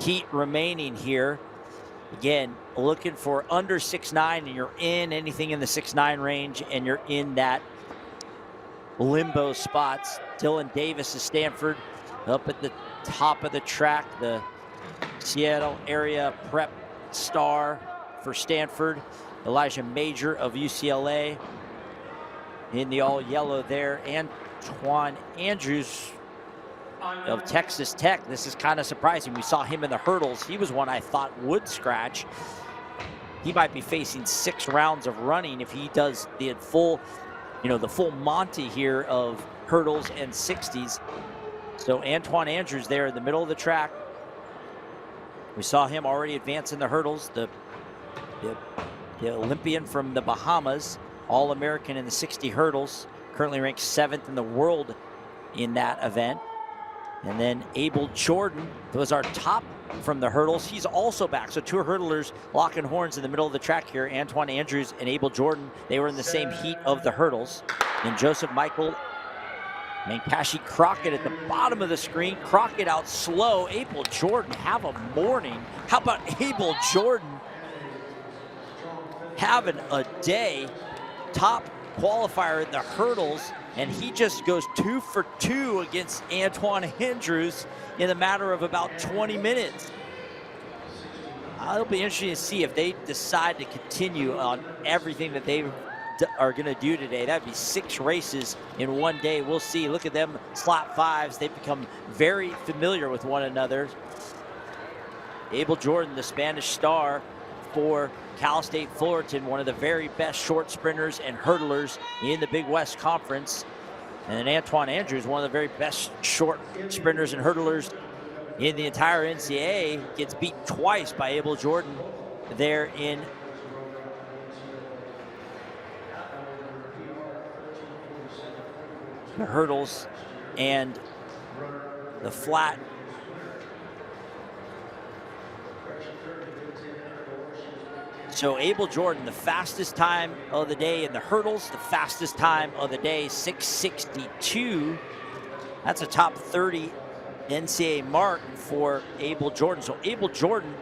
heat remaining here. Again, looking for under 6'9", and you're in anything in the 6'9" range, and you're in that limbo spots. Dylan Davis of Stanford up at the top of the track, the Seattle area prep star for Stanford. Elijah Major of UCLA in the all yellow there. Antoine Andrews of Texas Tech. This is kind of surprising. We saw him in the hurdles. He was one I thought would scratch. He might be facing 6 rounds of running if he does the full, the full Monty here of hurdles and 60s. So Antoine Andrews there in the middle of the track. We saw him already advance in the hurdles. The Olympian from the Bahamas, All-American in the 60 hurdles, currently ranked 7th in the world in that event. And then Abel Jordan was our top from the hurdles. He's also back. So 2 hurdlers locking horns in the middle of the track here. Antoine Andrews and Abel Jordan, they were in the same heat of the hurdles. And Joseph Michael Mankashi Crockett at the bottom of the screen. Crockett out slow. Abel Jordan, have a morning. How about Abel Jordan having a day? Top qualifier in the hurdles, and he just goes 2 for 2 against Antoine Andrews in a matter of about 20 minutes. It'll be interesting to see if they decide to continue on everything that they are going to do today. That'd be 6 races in one day. We'll see. Look at them slot 5s. They've become very familiar with one another. Abel Jordan, the Spanish star for Cal State Fullerton, one of the very best short sprinters and hurdlers in the Big West Conference. And then Antoine Andrews, one of the very best short sprinters and hurdlers in the entire NCAA, gets beat twice by Abel Jordan there in the hurdles and the flat. So Abel Jordan, the fastest time of the day in the hurdles, the fastest time of the day, 6:62. That's a top 30 NCAA mark for Abel Jordan. So Abel Jordan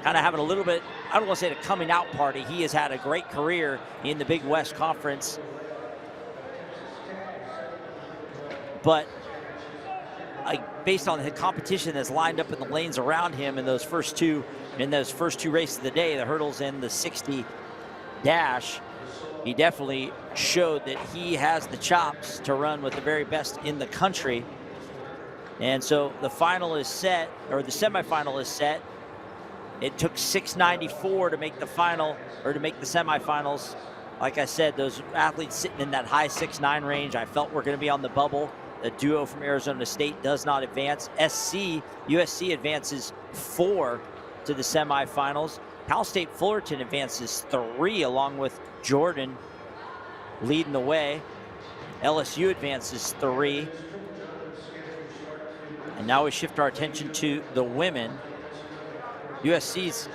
kind of having a little bit, I don't want to say the coming out party. He has had a great career in the Big West Conference. But based on the competition that's lined up in the lanes around him in those first two races of the day, the hurdles and the 60 dash, he definitely showed that he has the chops to run with the very best in the country. And so the final is set, or the semifinal is set. It took 6:94 to make the final, or to make the semifinals. Like I said, those athletes sitting in that high 6'9" range, I felt were going to be on the bubble. The duo from Arizona State does not advance. USC advances 4 to the semifinals. Cal State Fullerton advances 3, along with Jordan leading the way. LSU advances 3. And now we shift our attention to the women. USC's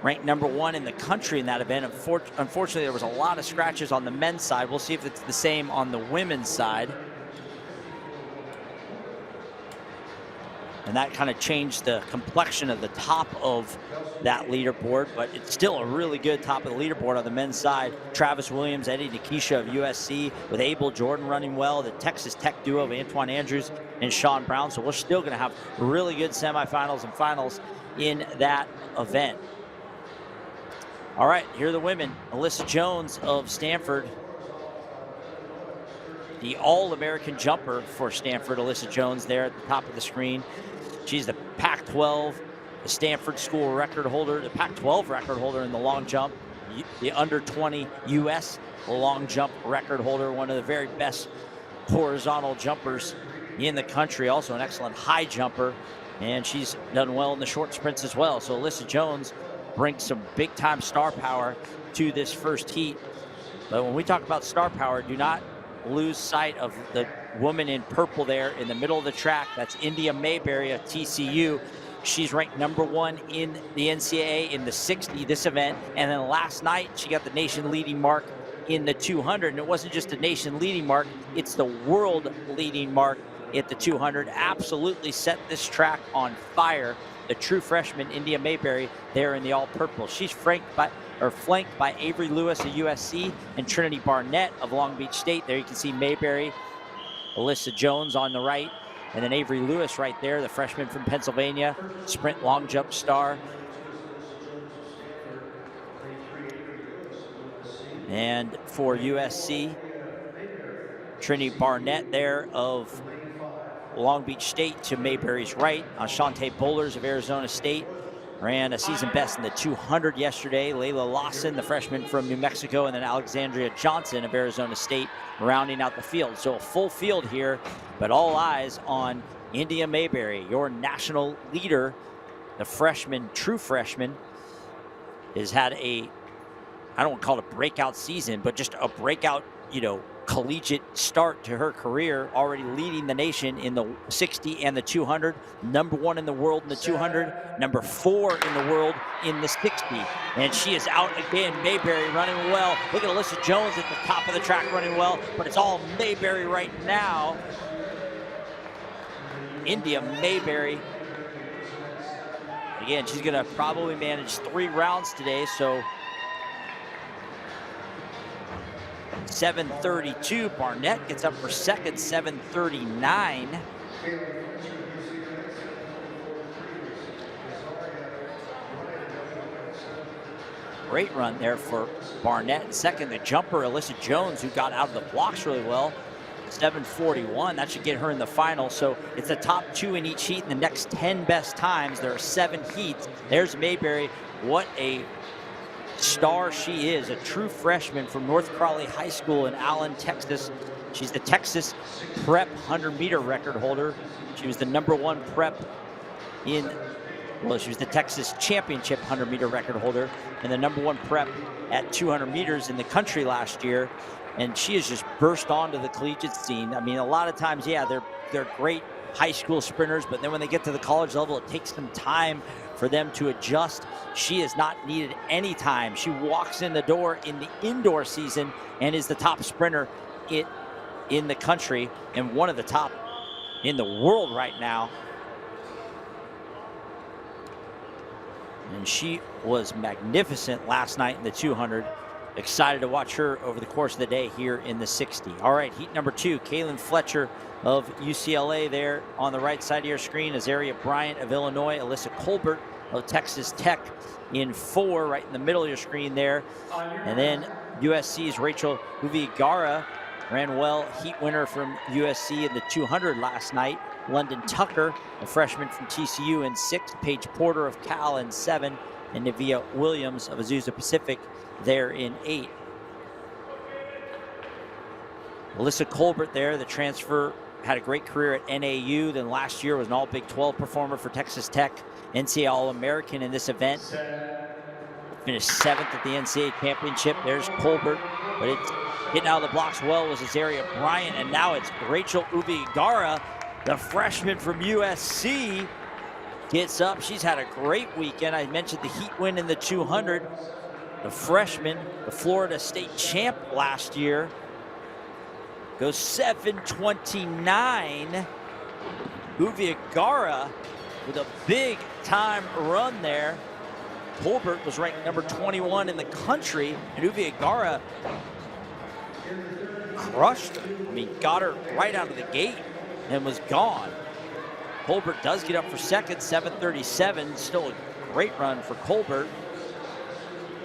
ranked #1 in the country in that event. Unfortunately, there was a lot of scratches on the men's side. We'll see if it's the same on the women's side. And that kind of changed the complexion of the top of that leaderboard, but it's still a really good top of the leaderboard on the men's side. Travis Williams, Eddie Nikisha of USC, with Abel Jordan running well, the Texas Tech duo of Antoine Andrews and Sean Brown. So we're still going to have really good semifinals and finals in that event. All right, here are the women. Alyssa Jones of Stanford, the All-American jumper for Stanford. Alyssa Jones there at the top of the screen. She's the Pac-12, the Stanford school record holder, the Pac-12 record holder in the long jump, the under-20 U.S. long jump record holder, one of the very best horizontal jumpers in the country, also an excellent high jumper, and she's done well in the short sprints as well. So Alyssa Jones brings some big-time star power to this first heat. But when we talk about star power, do not lose sight of the woman in purple there in the middle of the track. That's India Mayberry of TCU. She's ranked #1 in the NCAA in the 60, this event. And then last night, she got the nation leading mark in the 200. And it wasn't just a nation leading mark, it's the world leading mark at the 200. Absolutely set this track on fire. The true freshman, India Mayberry, there in the all purple. She's flanked by Avery Lewis of USC and Trinity Barnett of Long Beach State. There you can see Mayberry, Alyssa Jones on the right, and then Avery Lewis right there, the freshman from Pennsylvania, sprint long jump star. And for USC, Trinity Barnett there of Long Beach State to Mayberry's right. Ashante Bowlers of Arizona State ran a season best in the 200 yesterday. Layla Lawson, the freshman from New Mexico, and then Alexandria Johnson of Arizona State rounding out the field. So a full field here, but all eyes on India Mayberry, your national leader. The freshman, true freshman, has had I don't want to call it a breakout season, but just a breakout, collegiate start to her career, already leading the nation in the 60 and the 200, #1 in the world in the 200, #4 in the world in the 60. And she is out again. Mayberry running well. Look at Alyssa Jones at the top of the track running well, but it's all Mayberry right now. India Mayberry. Again, she's going to probably manage 3 rounds today, so 7:32. Barnett gets up for second, 7:39. Great run there for Barnett. And second, the jumper, Alyssa Jones, who got out of the blocks really well, 7:41. That should get her in the final. So it's the top 2 in each heat in the next 10 best times. There are 7 heats. There's Mayberry. What a star she is, a true freshman from North Crowley High School in Allen, Texas. She's the Texas prep 100-meter record holder. She was the #1 prep she was the Texas championship 100-meter record holder and the #1 prep at 200 meters in the country last year. And she has just burst onto the collegiate scene. I mean, a lot of times, yeah, they're great high school sprinters, but then when they get to the college level, it takes some time for them to adjust. She has not needed any time. She walks in the door in the indoor season and is the top sprinter in the country and one of the top in the world right now. And she was magnificent last night in the 200. Excited to watch her over the course of the day here in the 60. All right, heat number 2, Kaylin Fletcher of UCLA there on the right side of your screen. Azaria Bryant of Illinois, Alyssa Colbert of Texas Tech in 4, right in the middle of your screen there. And then USC's Rachel Uvigara ran well, heat winner from USC in the 200 last night. London Tucker, a freshman from TCU, in 6. Paige Porter of Cal in 7. And Navia Williams of Azusa Pacific there in 8. Alyssa Colbert there, the transfer, had a great career at NAU. Then last year was an all Big 12 performer for Texas Tech, NCAA All-American in this event. Finished 7th at the NCAA championship. There's Colbert, but it's getting out of the blocks well was Azaria Bryant, and now it's Rachel Uvigara, the freshman from USC, gets up. She's had a great weekend. I mentioned the heat win in the 200. The freshman, the Florida State champ last year, goes 7:29. Uvigara with a big time run there. Colbert was ranked number 21 in the country, and Uvigara crushed her. I mean, got her right out of the gate and was gone. Colbert does get up for second, 7:37. Still a great run for Colbert.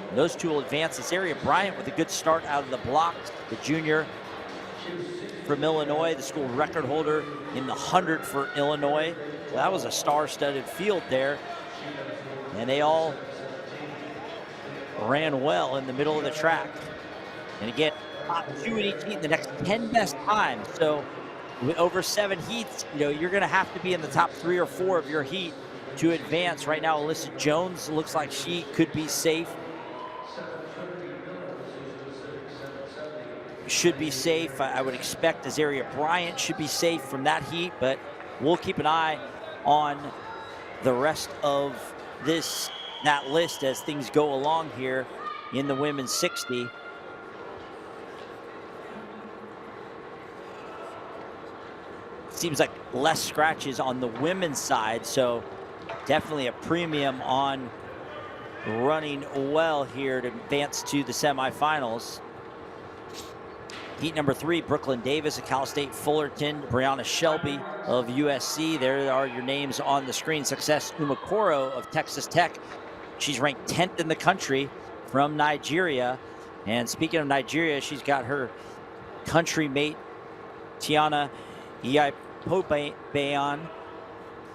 And those two will advance. Azaria Bryant with a good start out of the blocks. The junior from Illinois, the school record holder in the 100 for Illinois. So that was a star-studded field there. And they all ran well in the middle of the track. And again, top 2 in each heat in the next 10 best times. So with over 7 heats, you're going to have to be in the top 3 or 4 of your heat to advance. Right now, Alyssa Jones looks like she could be safe. Should be safe. I would expect Azaria Bryant should be safe from that heat, but we'll keep an eye on the rest of that list as things go along here in the women's 60. Seems like less scratches on the women's side, so definitely a premium on running well here to advance to the semifinals. Heat number 3, Brooklyn Davis of Cal State Fullerton, Brianna Shelby of USC. There are your names on the screen. Success Umakoro of Texas Tech. She's ranked 10th in the country from Nigeria. And speaking of Nigeria, she's got her country mate Tiana Iaipobayan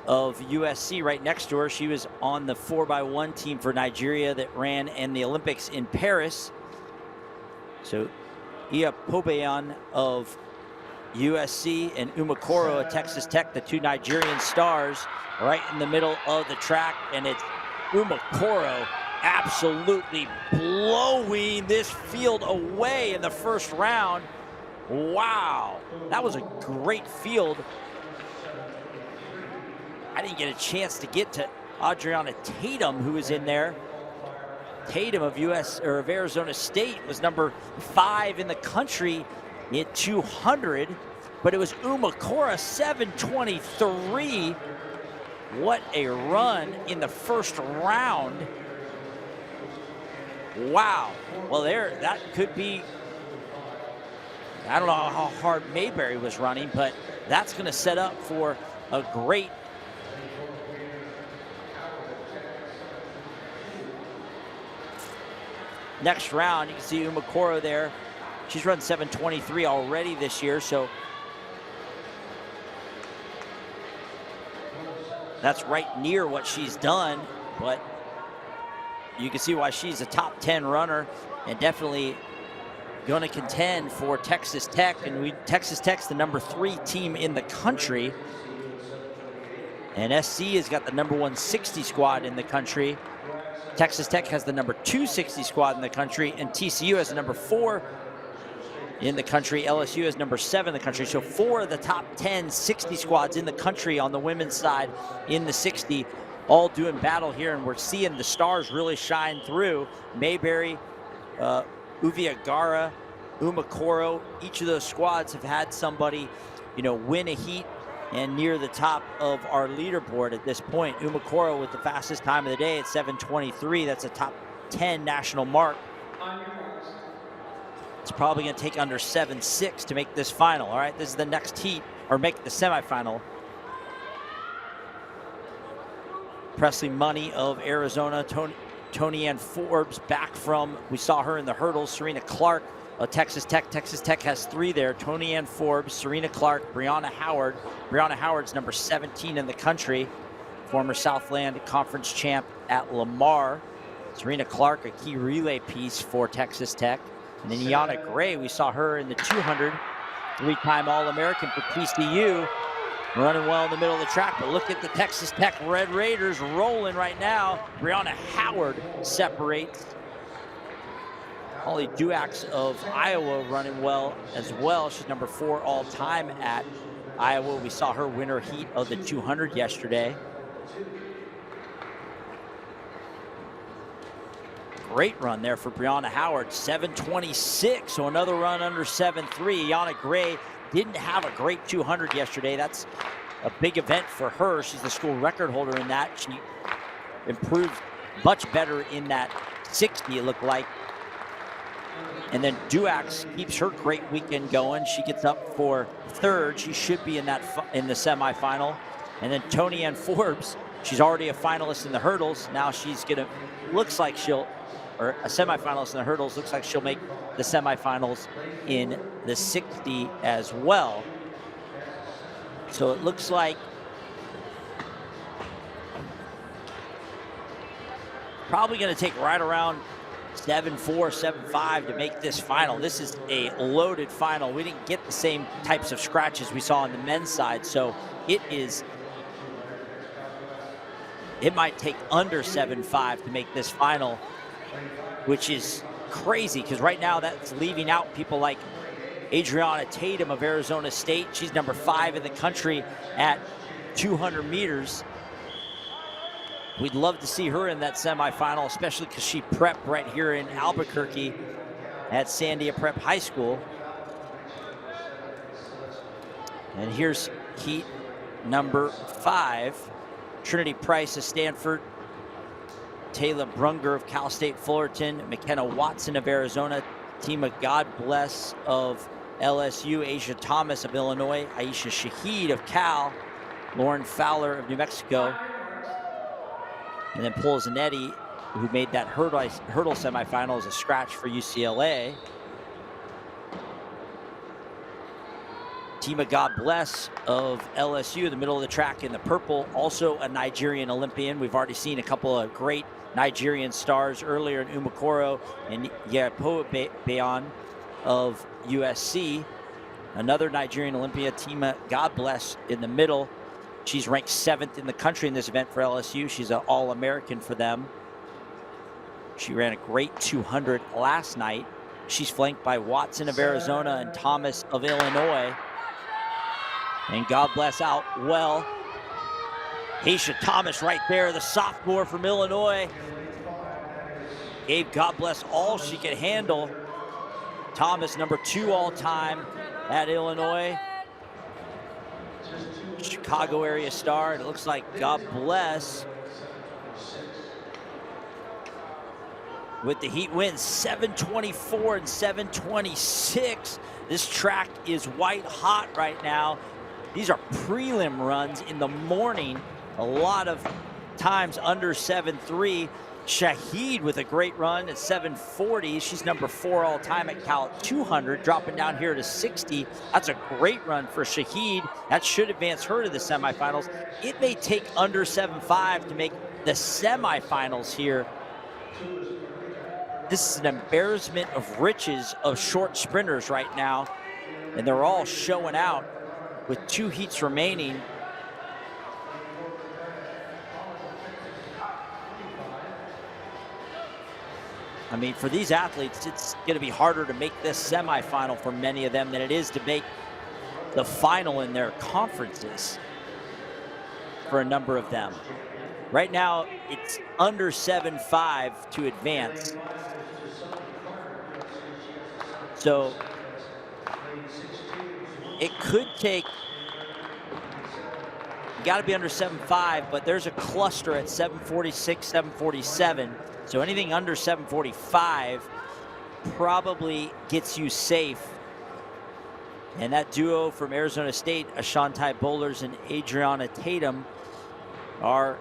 of USC right next to her. She was on the 4x1 team for Nigeria that ran in the Olympics in Paris. So Iaipobayan of USC and Umakoro at Texas Tech, the two Nigerian stars, right in the middle of the track. And it's Umakoro absolutely blowing this field away in the first round. Wow, that was a great field. I didn't get a chance to get to Adriana Tatum, who was in there. Tatum of Arizona State was number 5 in the country at 200, but it was Umakora 723. What a run in the first round. Wow. Well, that could be, I don't know how hard Mayberry was running, but that's going to set up for a great next round. You can see Umakoro there. She's run 723 already this year, so that's right near what she's done, but you can see why she's a top 10 runner and definitely going to contend for Texas Tech. And Texas Tech's the number 3 team in the country, and SC has got the number 160 squad in the country. Texas Tech has the number 260 squad in the country, and TCU has the number 4 in the country. LSU has number 7 in the country. So 4 of the top 10 60 squads in the country on the women's side in the 60, all doing battle here, and we're seeing the stars really shine through. Mayberry, Uviagara, Umakoro, each of those squads have had somebody, win a heat and near the top of our leaderboard at this point. Umakoro with the fastest time of the day at 7:23. That's a top 10 national mark. It's probably going to take under 7:06 to make this final. All right, this is the next heat, or make the semifinal. Presley Money of Arizona, Tony Ann Forbes back from, we saw her in the hurdles. Serena Clark of Texas Tech. Texas Tech has 3 there. Tony Ann Forbes, Serena Clark, Brianna Howard. Brianna Howard's number 17 in the country, former Southland Conference champ at Lamar. Serena Clark, a key relay piece for Texas Tech. And then Yana Gray, we saw her in the 200, 3-time All-American for TCU, running well in the middle of the track. But look at the Texas Tech Red Raiders rolling right now. Brianna Howard separates. Holly Duax of Iowa running well as well. She's number 4 all-time at Iowa. We saw her win her heat of the 200 yesterday. Great run there for Brianna Howard, 7:26, so another run under 7:3. Yana Gray didn't have a great 200 yesterday. That's a big event for her. She's the school record holder in that. She improved much better in that 60, it looked like. And then Duax keeps her great weekend going. She gets up for 3rd. She should be in the semifinal. And then Tony Ann Forbes, she's already a finalist in the hurdles. Now she's gonna, looks like she'll, or a semifinalist in the hurdles, looks like she'll make the semifinals in the 60 as well. So it looks like probably going to take right around 7-4, 7-5 to make this final. This is a loaded final. We didn't get the same types of scratches we saw on the men's side, so it might take under 7-5 to make this final, which is crazy because right now that's leaving out people like Adriana Tatum of Arizona State. She's number 5 in the country at 200 meters. We'd love to see her in that semifinal, especially because she prepped right here in Albuquerque at Sandia Prep High School. And here's heat number 5. Trinity Price of Stanford, Taylor Brunger of Cal State Fullerton, McKenna Watson of Arizona, Tima God Bless of LSU, Asia Thomas of Illinois, Aisha Shaheed of Cal, Lauren Fowler of New Mexico, and then Paul Zanetti, who made that hurdle semifinal as a scratch for UCLA. Tima God Bless of LSU in the middle of the track in the purple, also a Nigerian Olympian. We've already seen a couple of great Nigerian stars earlier in Umakoro and Yepo Bayon of USC. Another Nigerian Olympia, Tima God Bless in the middle. She's ranked 7th in the country in this event for LSU. She's an All-American for them. She ran a great 200 last night. She's flanked by Watson of Arizona and Thomas of Illinois. And God Bless out well. Haysha Thomas right there, the sophomore from Illinois. Gave God Bless all she could handle. Thomas, number 2 all-time at Illinois. Chicago area star, and it looks like God Bless with the heat win, 7:24 and 7:26. This track is white hot right now. These are prelim runs in the morning. A lot of times under 7:3. Shahid with a great run at 7:40. She's number 4 all time at Cal 200, dropping down here to 60. That's a great run for Shahid. That should advance her to the semifinals. It may take under 7:5 to make the semifinals here. This is an embarrassment of riches of short sprinters right now, and they're all showing out with 2 heats remaining. I mean, for these athletes, it's going to be harder to make this semifinal for many of them than it is to make the final in their conferences for a number of them. Right now, it's under 7.5 to advance. So it could take, you got to be under 7.5, but there's a cluster at 7:46, 7:47. So anything under 7:45 probably gets you safe. And that duo from Arizona State, Ashanti Bowlers and Adriana Tatum, are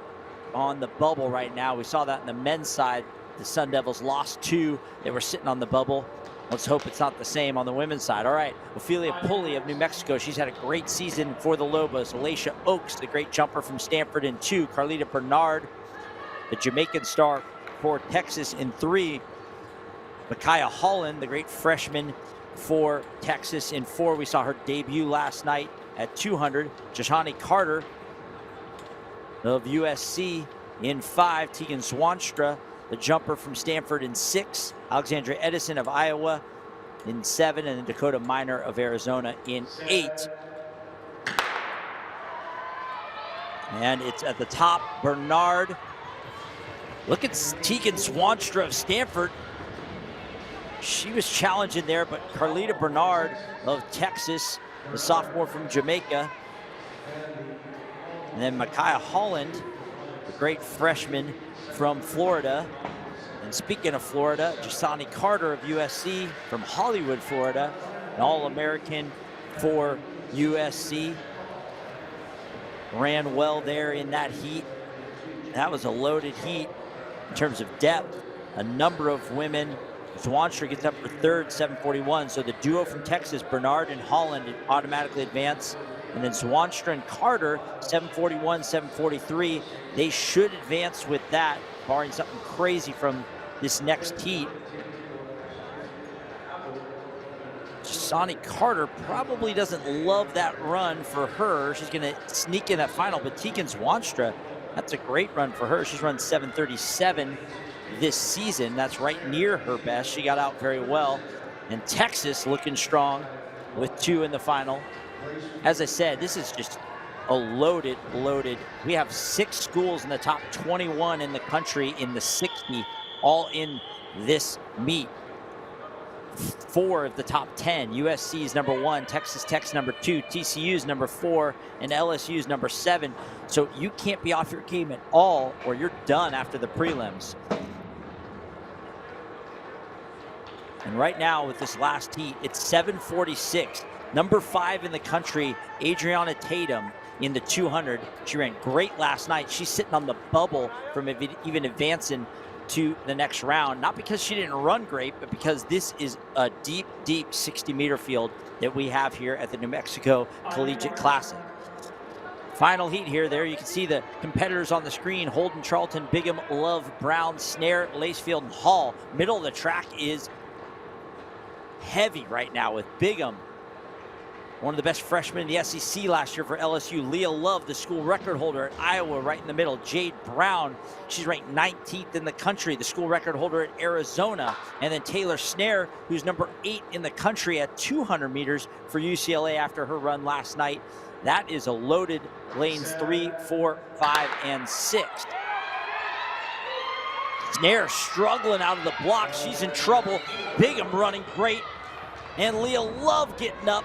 on the bubble right now. We saw that in the men's side. The Sun Devils lost 2. They were sitting on the bubble. Let's hope it's not the same on the women's side. All right, Ophelia Pulley of New Mexico. She's had a great season for the Lobos. Alicia Oaks, the great jumper from Stanford, in 2. Carlita Bernard, the Jamaican star for Texas, in 3. Micaiah Holland, the great freshman for Texas, in 4. We saw her debut last night at 200. Jashani Carter of USC in 5. Tegan Swanstra, the jumper from Stanford, in 6. Alexandra Edison of Iowa in 7. And then Dakota Minor of Arizona in 8. And it's at the top, Bernard. Look at Tegan Swanstra of Stanford. She was challenging there, but Carlita Bernard of Texas, the sophomore from Jamaica. And then Micaiah Holland, the great freshman from Florida. And speaking of Florida, Jasani Carter of USC from Hollywood, Florida, an All-American for USC. Ran well there in that heat. That was a loaded heat in terms of depth. A number of women. Swanstra gets up for 3rd, 7:41. So the duo from Texas, Bernard and Holland, automatically advance. And then Swanstra and Carter, 7:41, 7:43. They should advance with that, barring something crazy from this next heat. Sonny Carter probably doesn't love that run for her. She's going to sneak in that final, but Tegan Swanstra, that's a great run for her. She's run 7:37 this season. That's right near her best. She got out very well. And Texas looking strong with 2 in the final. As I said, this is just a loaded. We have 6 schools in the top 21 in the country in the 60, all in this meet. 4 of the top 10. USC is number 1, Texas Tech's number 2, TCU is number 4, and LSU is number 7. So you can't be off your game at all, or you're done after the prelims. And right now with this last heat, it's 7:46. Number 5 in the country, Adriana Tatum, in the 200. She ran great last night. She's sitting on the bubble from even advancing to the next round, not because she didn't run great, but because this is a deep, deep 60-meter field that we have here at the New Mexico Collegiate Classic. Final heat here. There you can see the competitors on the screen: Holden, Charlton, Bigham, Love, Brown, Snare, Lacefield, and Hall. Middle of the track is heavy right now with Bigham, one of the best freshmen in the SEC last year for LSU. Leah Love, the school record holder at Iowa, right in the middle. Jade Brown, she's ranked 19th in the country, the school record holder at Arizona. And then Taylor Snare, who's number 8 in the country at 200 meters for UCLA after her run last night. That is a loaded lanes 3, 4, 5, and 6. Snare struggling out of the block. She's in trouble. Bigham running great. And Leah Love getting up.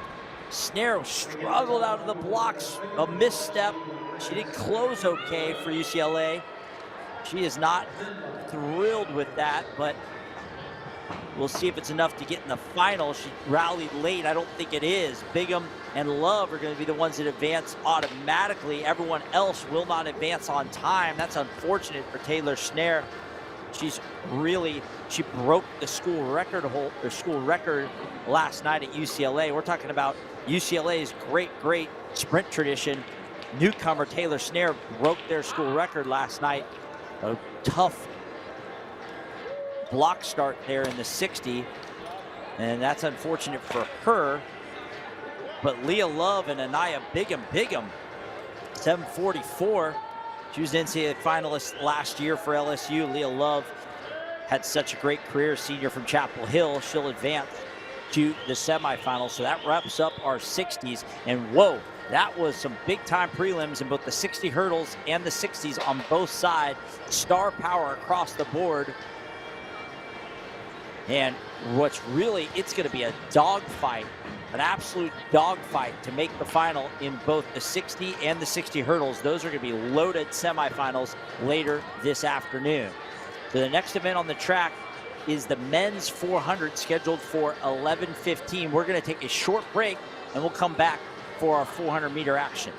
Snare struggled out of the blocks, a misstep. She did close okay for UCLA. She is not thrilled with that, but we'll see if it's enough to get in the final. She rallied late. I don't think it is. Bigham and Love are going to be the ones that advance automatically. Everyone else will not advance on time. That's unfortunate for Taylor Snare. She broke the school record last night at UCLA. We're talking about UCLA's great sprint tradition. Newcomer Taylor Snare broke their school record last night. A tough block start there in the 60, and that's unfortunate for her. But Leah Love and Anaya Bigham, 7:44. She was NCAA finalist last year for LSU. Leah Love had such a great career, senior from Chapel Hill. She'll advance to the semifinals. So that wraps up our 60s. And whoa, that was some big time prelims in both the 60 hurdles and the 60s on both sides. Star power across the board. And it's going to be a dogfight, an absolute dogfight to make the final in both the 60 and the 60 hurdles. Those are going to be loaded semifinals later this afternoon. So the next event on the track is the men's 400, scheduled for 11:15. We're going to take a short break, and we'll come back for our 400-meter action.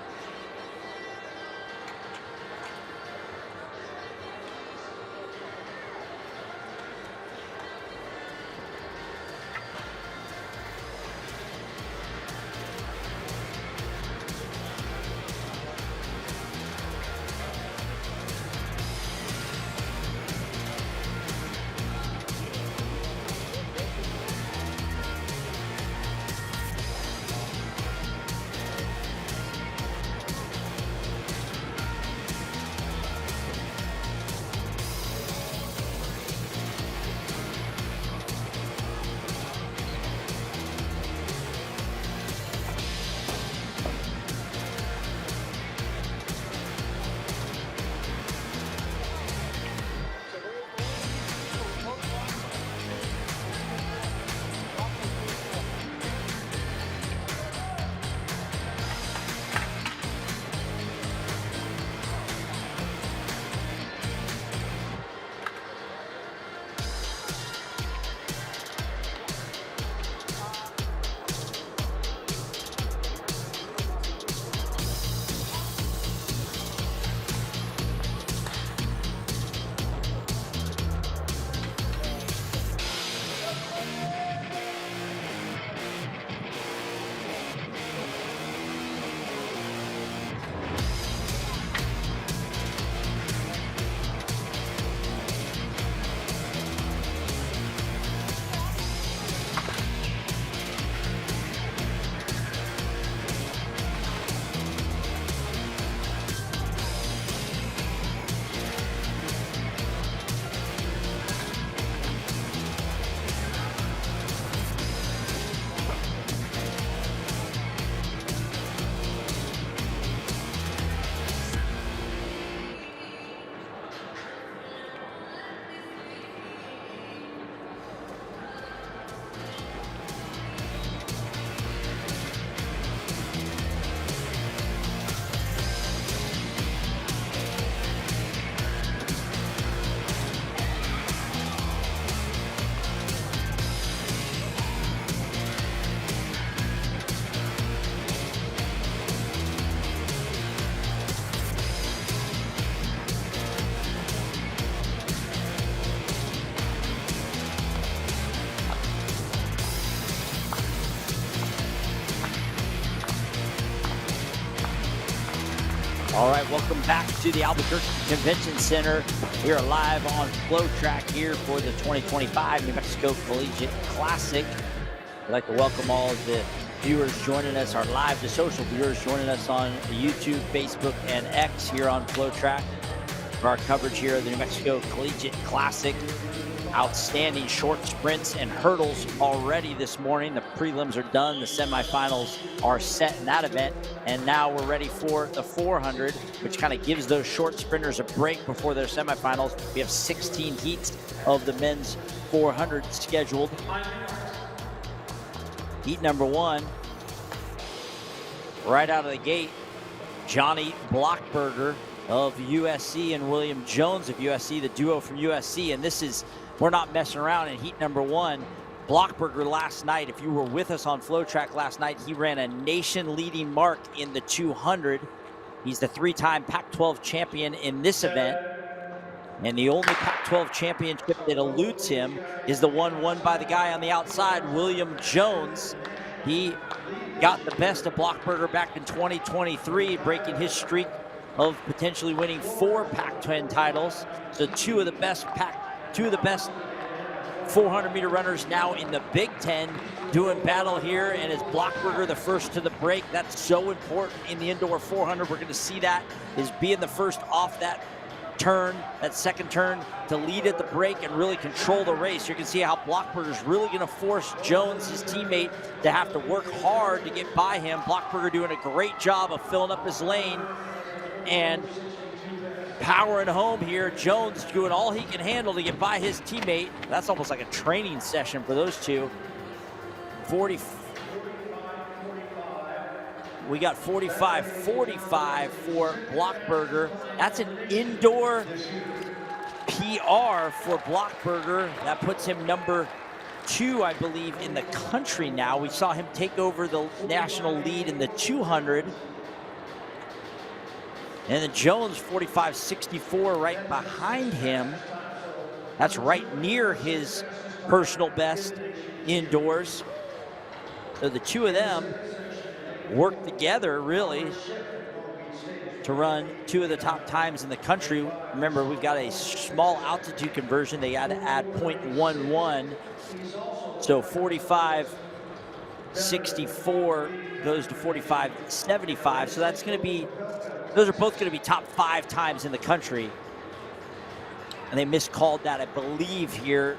All right, welcome back to the Albuquerque Convention Center. We are live on FloTrack here for the 2025 New Mexico Collegiate Classic. I'd like to welcome all of the viewers joining us, our live to social viewers joining us on YouTube, Facebook, and X here on FloTrack for our coverage here of the New Mexico Collegiate Classic. Outstanding short sprints and hurdles already this morning. The prelims are done. The semifinals are set in that event. And now we're ready for the 400, which kind of gives those short sprinters a break before their semifinals. We have 16 heats of the men's 400 scheduled. Heat number one, right out of the gate, Johnny Blockberger of USC and William Jones of USC, the duo from USC. And this is, we're not messing around in heat number one. Blockberger last night, if you were with us on FloTrack last night, he ran a nation-leading mark in the 200. He's the three-time Pac-12 champion in this event. And the only Pac-12 championship that eludes him is the one won by the guy on the outside, William Jones. He got the best of Blockberger back in 2023, breaking his streak of potentially winning 4 Pac-10 titles. So two of the best 400-meter runners now in the Big Ten doing battle here. And is Blockberger the first to the break? That's so important in the indoor 400. We're going to see that is being the first off that turn, that second turn, to lead at the break and really control the race. You can see how Blockberger's really going to force Jones, his teammate, to have to work hard to get by him. Blockberger doing a great job of filling up his lane and powering home here. Jones doing all he can handle to get by his teammate. That's almost like a training session for those two. We got 45-45 for Blockberger. That's an indoor PR for Blockberger. That puts him number 2, I believe, in the country now. We saw him take over the national lead in the 200. And then Jones, 45-64, right behind him. That's right near his personal best indoors. So the two of them work together, really, to run 2 of the top times in the country. Remember, we've got a small altitude conversion. They got to add 0.11. So 45-64 goes to 45-75. So that's going to be, those are both going to be top 5 times in the country. And they miscalled that, I believe, here,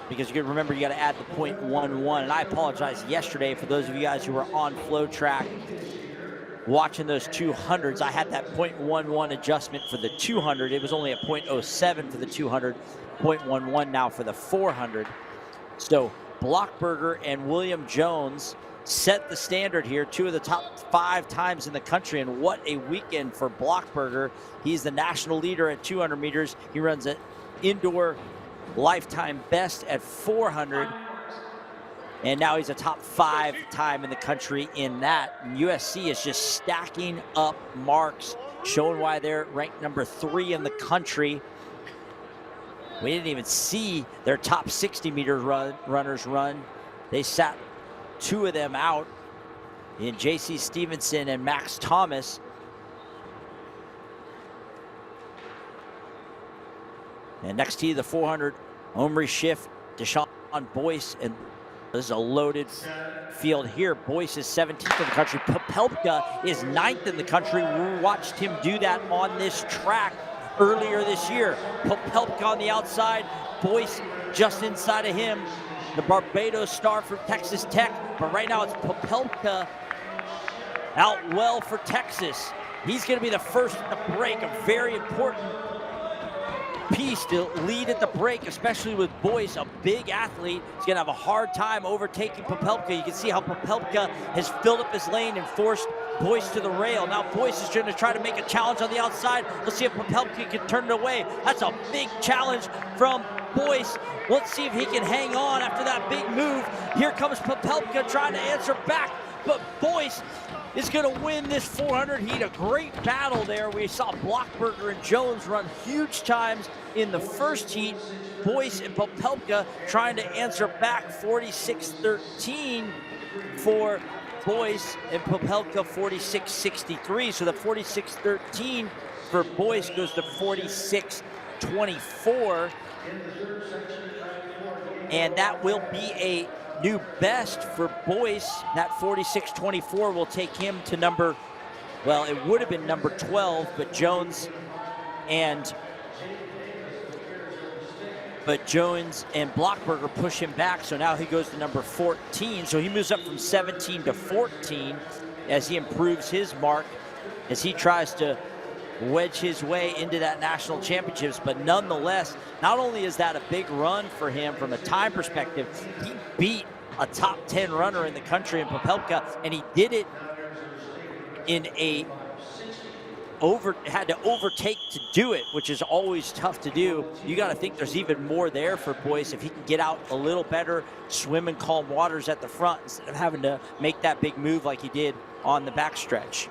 because you can remember you got to add the 0.11. And I apologize yesterday for those of you guys who were on FloTrack watching those 200s. I had that 0.11 adjustment for the 200. It was only a 0.07 for the 200, 0.11 now for the 400. So Blockberger and William Jones set the standard here, 2 of the top 5 times in the country. And what a weekend for Blockberger. He's the national leader at 200 meters. He runs an indoor lifetime best at 400. And now he's a top 5 time in the country in that. And USC is just stacking up marks, showing why they're ranked number 3 in the country. We didn't even see their top 60-meter runners run. They sat 2 of them out in J.C. Stevenson and Max Thomas. And next to you, the 400, Omri Schiff, Deshaun Boyce, and this is a loaded field here. Boyce is 17th in the country. Popelka is 9th in the country. We watched him do that on this track earlier this year. Popelka on the outside, Boyce just inside of him. The Barbados star from Texas Tech, but right now it's Popelka out well for Texas. He's going to be the first to break, a very important piece to lead at the break, especially with Boyce, a big athlete. He's going to have a hard time overtaking Popelka. You can see how Popelka has filled up his lane and forced Boyce to the rail. Now Boyce is going to try to make a challenge on the outside. Let's see if Popelka can turn it away. That's a big challenge from Boyce. Let's see if he can hang on after that big move. Here comes Popelka trying to answer back, but Boyce is going to win this 400 heat. A great battle there. We saw Blockberger and Jones run huge times in the first heat. Boyce and Popelka trying to answer back, 46-13 for Boyce and Popelka 46.63. So the 46.13 for Boyce goes to 46.24. And that will be a new best for Boyce. That 46.24 will take him to number, well, it would have been number 12, but Jones and Blockberger push him back, so now he goes to number 14. So he moves up from 17 to 14 as he improves his mark, as he tries to wedge his way into that national championships. But nonetheless, not only is that a big run for him from a time perspective, he beat a top 10 runner in the country in Popelka, and he did it in had to overtake to do it, which is always tough to do. You got to think there's even more there for Boyce if he can get out a little better, swim in calm waters at the front instead of having to make that big move like he did on the backstretch.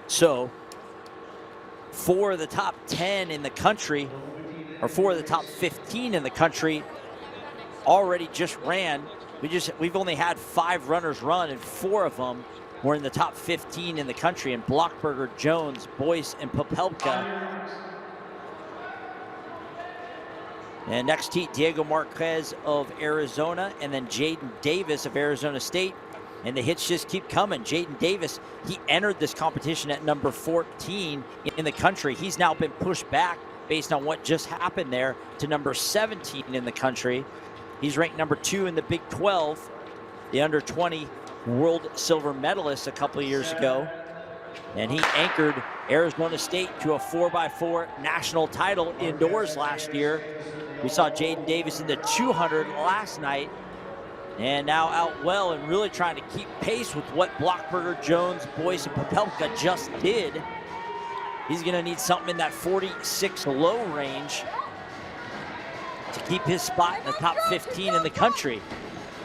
So 4 of the top 10 in the country, or 4 of the top 15 in the country already just ran. We've only had 5 runners run, and 4 of them were in the top 15 in the country, and Blockberger, Jones, Boyce, and Popelka. And next heat, Diego Marquez of Arizona, and then Jaden Davis of Arizona State. And the hits just keep coming. Jaden Davis, he entered this competition at number 14 in the country. He's now been pushed back based on what just happened there to number 17 in the country. He's ranked number 2 in the Big 12, the under 20 world silver medalist a couple of years ago. And he anchored Arizona State to a 4x4 national title indoors last year. We saw Jaden Davis in the 200 last night, and now out well and really trying to keep pace with what Blockberger, Jones, Boyce, and Popelka just did. He's going to need something in that 46 low range to keep his spot in the top 15 in the country.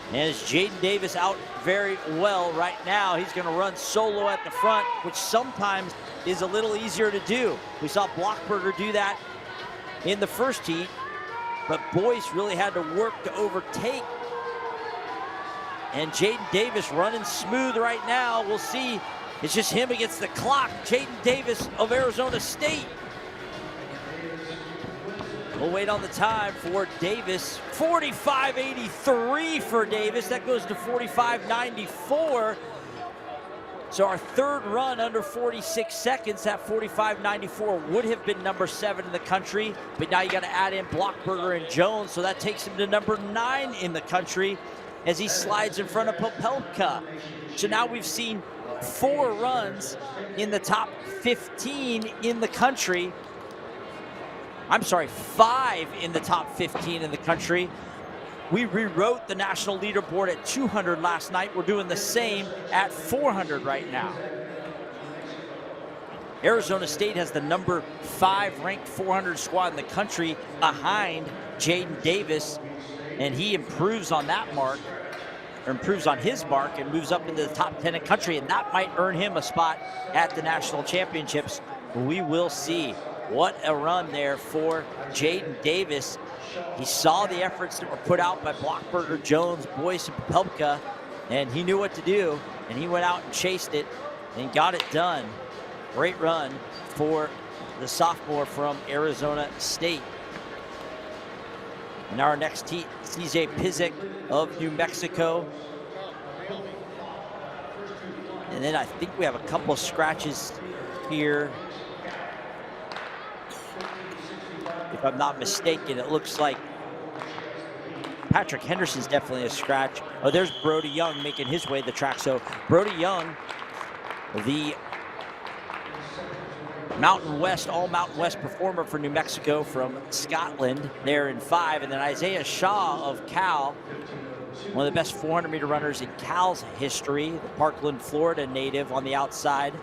And as Jaden Davis out very well right now, he's going to run solo at the front, which sometimes is a little easier to do. We saw Blockberger do that in the first heat, but Boyce really had to work to overtake. And Jaden Davis running smooth right now. We'll see. It's just him against the clock. Jaden Davis of Arizona State. We'll wait on the time for Davis. 45.83 for Davis. That goes to 45.94. So our third run under 46 seconds at 45.94 would have been number 7 in the country. But now you got to add in Blockberger and Jones. So that takes him to number 9 in the country as he slides in front of Popelka. So now we've seen 4 runs in the top 15 in the country. I'm sorry, 5 in the top 15 in the country. We rewrote the national leaderboard at 200 last night. We're doing the same at 400 right now. Arizona State has the number 5 ranked 400 squad in the country behind Jaden Davis, and he improves on that mark, or improves on his mark, and moves up into the top 10 in the country, and that might earn him a spot at the national championships. We will see. What a run there for Jaden Davis. He saw the efforts that were put out by Blockberger, Jones, Boyce, and Popelka, and he knew what to do, and he went out and chased it and got it done. Great run for the sophomore from Arizona State. And our next heat, CJ Pizik of New Mexico. And then I think we have a couple of scratches here. If I'm not mistaken, it looks like Patrick Henderson's definitely a scratch. Oh, there's Brody Young making his way to the track. So Brody Young, the Mountain West, all Mountain West performer for New Mexico from Scotland, there in 5. And then Isaiah Shaw of Cal, one of the best 400-meter runners in Cal's history, the Parkland, Florida native on the outside.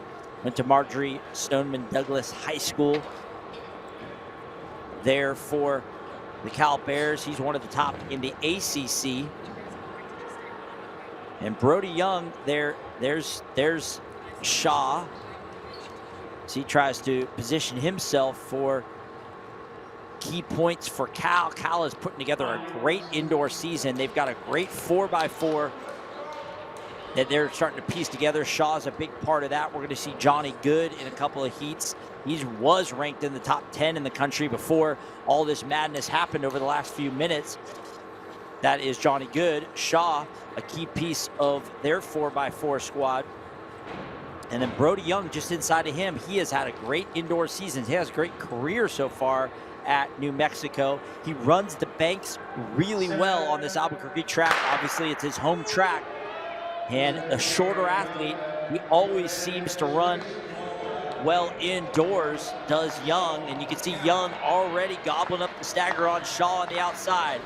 Went to Marjorie Stoneman Douglas High School there for the Cal Bears. He's one of the top in the ACC. And Brody Young, there's Shaw. So he tries to position himself for key points for Cal. Cal is putting together a great indoor season. They've got a great 4x4 that they're starting to piece together. Shaw's a big part of that. We're going to see Johnny Good in a couple of heats. He was ranked in the top 10 in the country before all this madness happened over the last few minutes. That is Johnny Good. Shaw, a key piece of their 4x4 squad. And then Brody Young just inside of him. He has had a great indoor season. He has a great career so far at New Mexico. He runs the banks really well on this Albuquerque track. Obviously, it's his home track. And a shorter athlete, he always seems to run well indoors, does Young. And you can see Young already gobbling up the stagger on Shaw on the outside.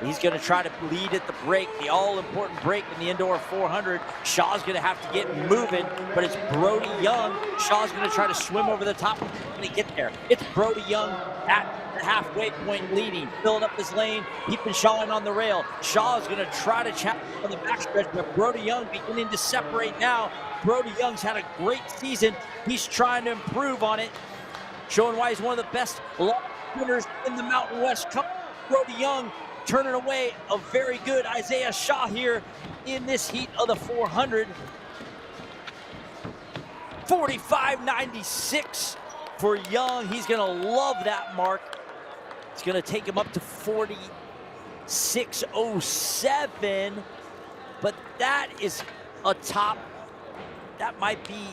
He's going to try to lead at the break, the all-important break in the indoor 400. Shaw's going to have to get moving, but it's Brody Young. Shaw's going to try to swim over the top when he get there. It's Brody Young at the halfway point leading, filling up his lane, keeping Shaw in on the rail. Shaw's going to try to challenge on the backstretch, but Brody Young beginning to separate now. Brody Young's had a great season. He's trying to improve on it, showing why he's one of the best winners in the Mountain West Cup. Brody Young turning away a very good Isaiah Shaw here in this heat of the 400. 45.96 for Young. He's going to love that mark. It's going to take him up to 46.07. But that is a top, that might be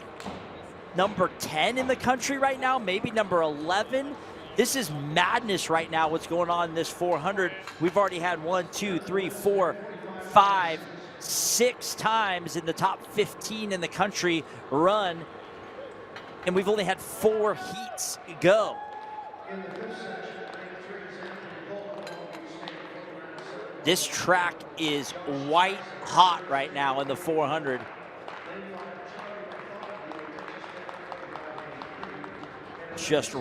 number 10 in the country right now, maybe number 11. This is madness right now, what's going on in this 400. We've already had 1, 2, 3, 4, 5, 6 times in the top 15 in the country run, and we've only had 4 heats go. This track is white hot right now in the 400. Just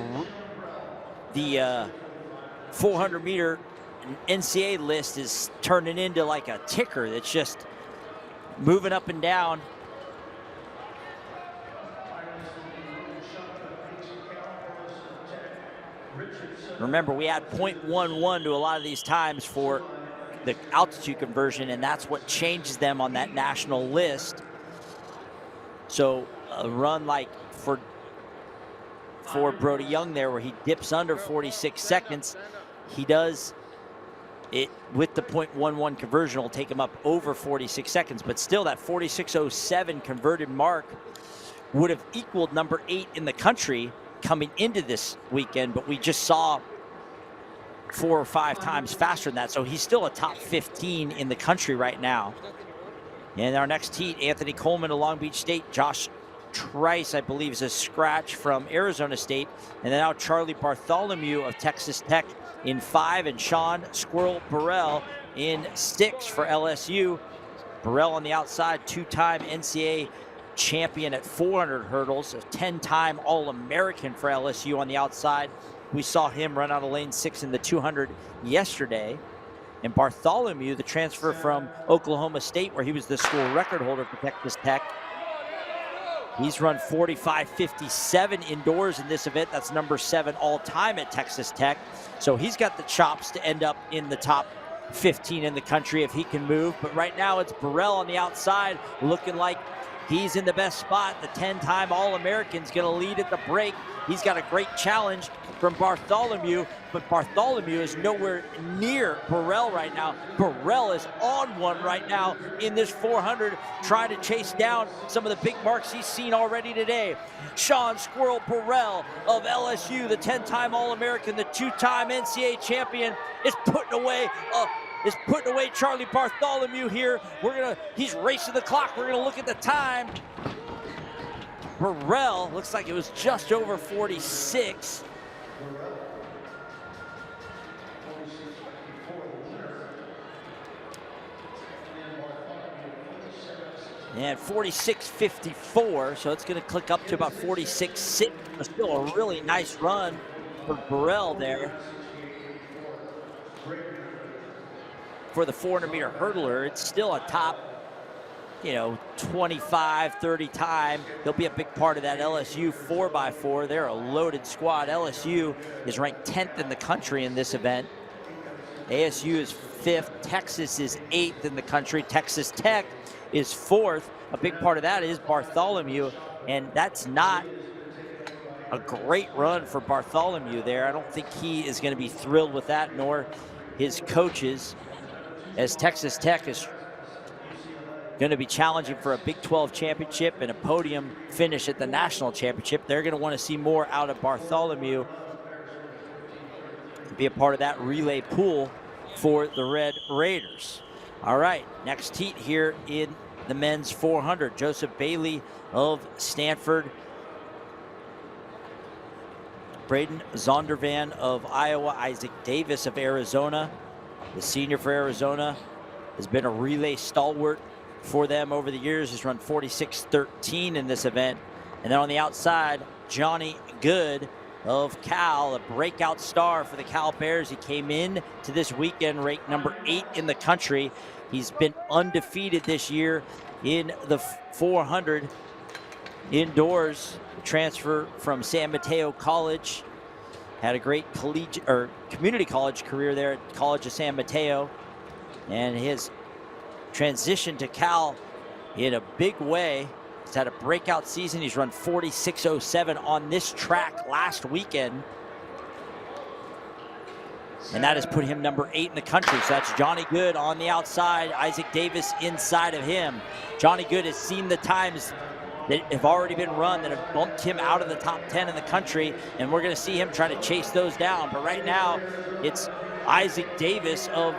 the 400 meter NCAA list is turning into like a ticker that's just moving up and down. Remember, we add 0.11 to a lot of these times for the altitude conversion, and that's what changes them on that national list. So a run like for Brody Young there, where he dips under 46 seconds, he does it with the 0.11 conversion will take him up over 46 seconds, but still that 46.07 converted mark would have equaled number 8 in the country coming into this weekend, but we just saw 4 or 5 times faster than that, so he's still a top 15 in the country right now. In our next heat, Anthony Coleman of Long Beach State, Josh Trice, I believe, is a scratch from Arizona State. And then now Charlie Bartholomew of Texas Tech in 5, and Sean Squirrel Burrell in 6 for LSU. Burrell on the outside, 2-time NCAA champion at 400 hurdles, a 10-time All-American for LSU on the outside. We saw him run out of lane 6 in the 200 yesterday. And Bartholomew, the transfer from Oklahoma State, where he was the school record holder for Texas Tech, he's run 45.57 indoors in this event. That's number 7 all-time at Texas Tech. So he's got the chops to end up in the top 15 in the country if he can move. But right now it's Burrell on the outside, looking like he's in the best spot. The 10-time All-American's going to lead at the break. He's got a great challenge from Bartholomew, but Bartholomew is nowhere near Burrell right now. Burrell is on one right now in this 400, trying to chase down some of the big marks he's seen already today. Sean Squirrel Burrell of LSU, the 10-time All-American, the 2-time NCAA champion, is putting away Charlie Bartholomew here. He's racing the clock. We're gonna look at the time. Burrell looks like it was just over 46. And 46.54, so it's going to click up to about 46.6. Still a really nice run for Burrell there. For the 400-meter hurdler, it's still a top 25, 30 time. He'll be a big part of that LSU 4x4. They're a loaded squad. LSU is ranked 10th in the country in this event. ASU is 5th. Texas is 8th in the country. Texas Tech is 4th. A big part of that is Bartholomew, and that's not a great run for Bartholomew there. I don't think he is going to be thrilled with that, nor his coaches, as Texas Tech is going to be challenging for a Big 12 championship and a podium finish at the national championship. They're going to want to see more out of Bartholomew, be a part of that relay pool for the Red Raiders. All right, next heat here in the men's 400. Joseph Bailey of Stanford, Braden Zondervan of Iowa, Isaac Davis of Arizona. The senior for Arizona has been a relay stalwart for them over the years. He's run 46:13 in this event. And then on the outside, Johnny Good of Cal, a breakout star for the Cal Bears. He came in to this weekend ranked number 8 in the country. He's been undefeated this year in the 400 indoors. Transfer from San Mateo College. Had a great community college career there at College of San Mateo. And his transition to Cal in a big way. He's had a breakout season. He's run 46:07 on this track last weekend. And that has put him number 8 in the country. So that's Johnny Good on the outside, Isaac Davis inside of him. Johnny Good has seen the times that have already been run that have bumped him out of the top 10 in the country, and we're going to see him try to chase those down. But right now, it's Isaac Davis of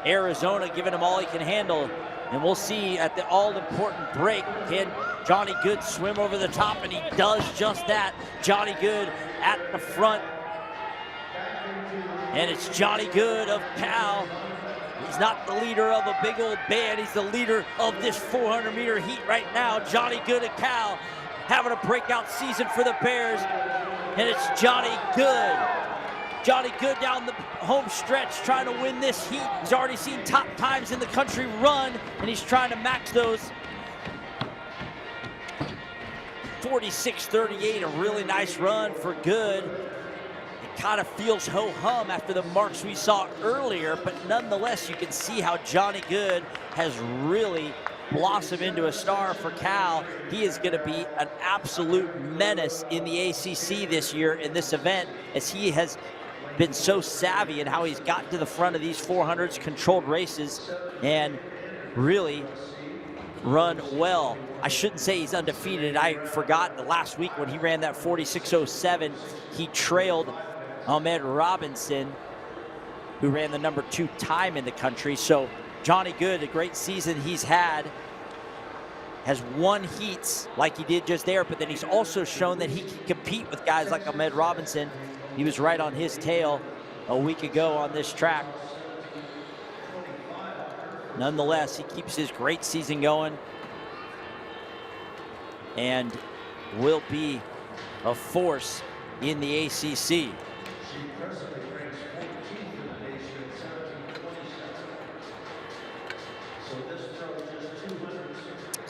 Arizona giving him all he can handle. And we'll see at the all-important break, can Johnny Good swim over the top? And he does just that. Johnny Good at the front. And it's Johnny Good of Cal. He's not the leader of a big old band. He's the leader of this 400-meter heat right now. Johnny Good of Cal having a breakout season for the Bears. And it's Johnny Good. Johnny Good down the home stretch trying to win this heat. He's already seen top times in the country run, and he's trying to match those. 46:38, a really nice run for Good. It kind of feels ho-hum after the marks we saw earlier, but nonetheless, you can see how Johnny Good has really blossomed into a star for Cal. He is going to be an absolute menace in the ACC this year in this event, as he has been so savvy in how he's gotten to the front of these 400s controlled races and really run well. I shouldn't say he's undefeated. I forgot the last week when he ran that 46:07, he trailed Ahmed Robinson, who ran the number 2 time in the country. So Johnny Good, a great season he's had, has won heats like he did just there, but then he's also shown that he can compete with guys like Ahmed Robinson. He was right on his tail a week ago on this track. Nonetheless, he keeps his great season going and will be a force in the ACC.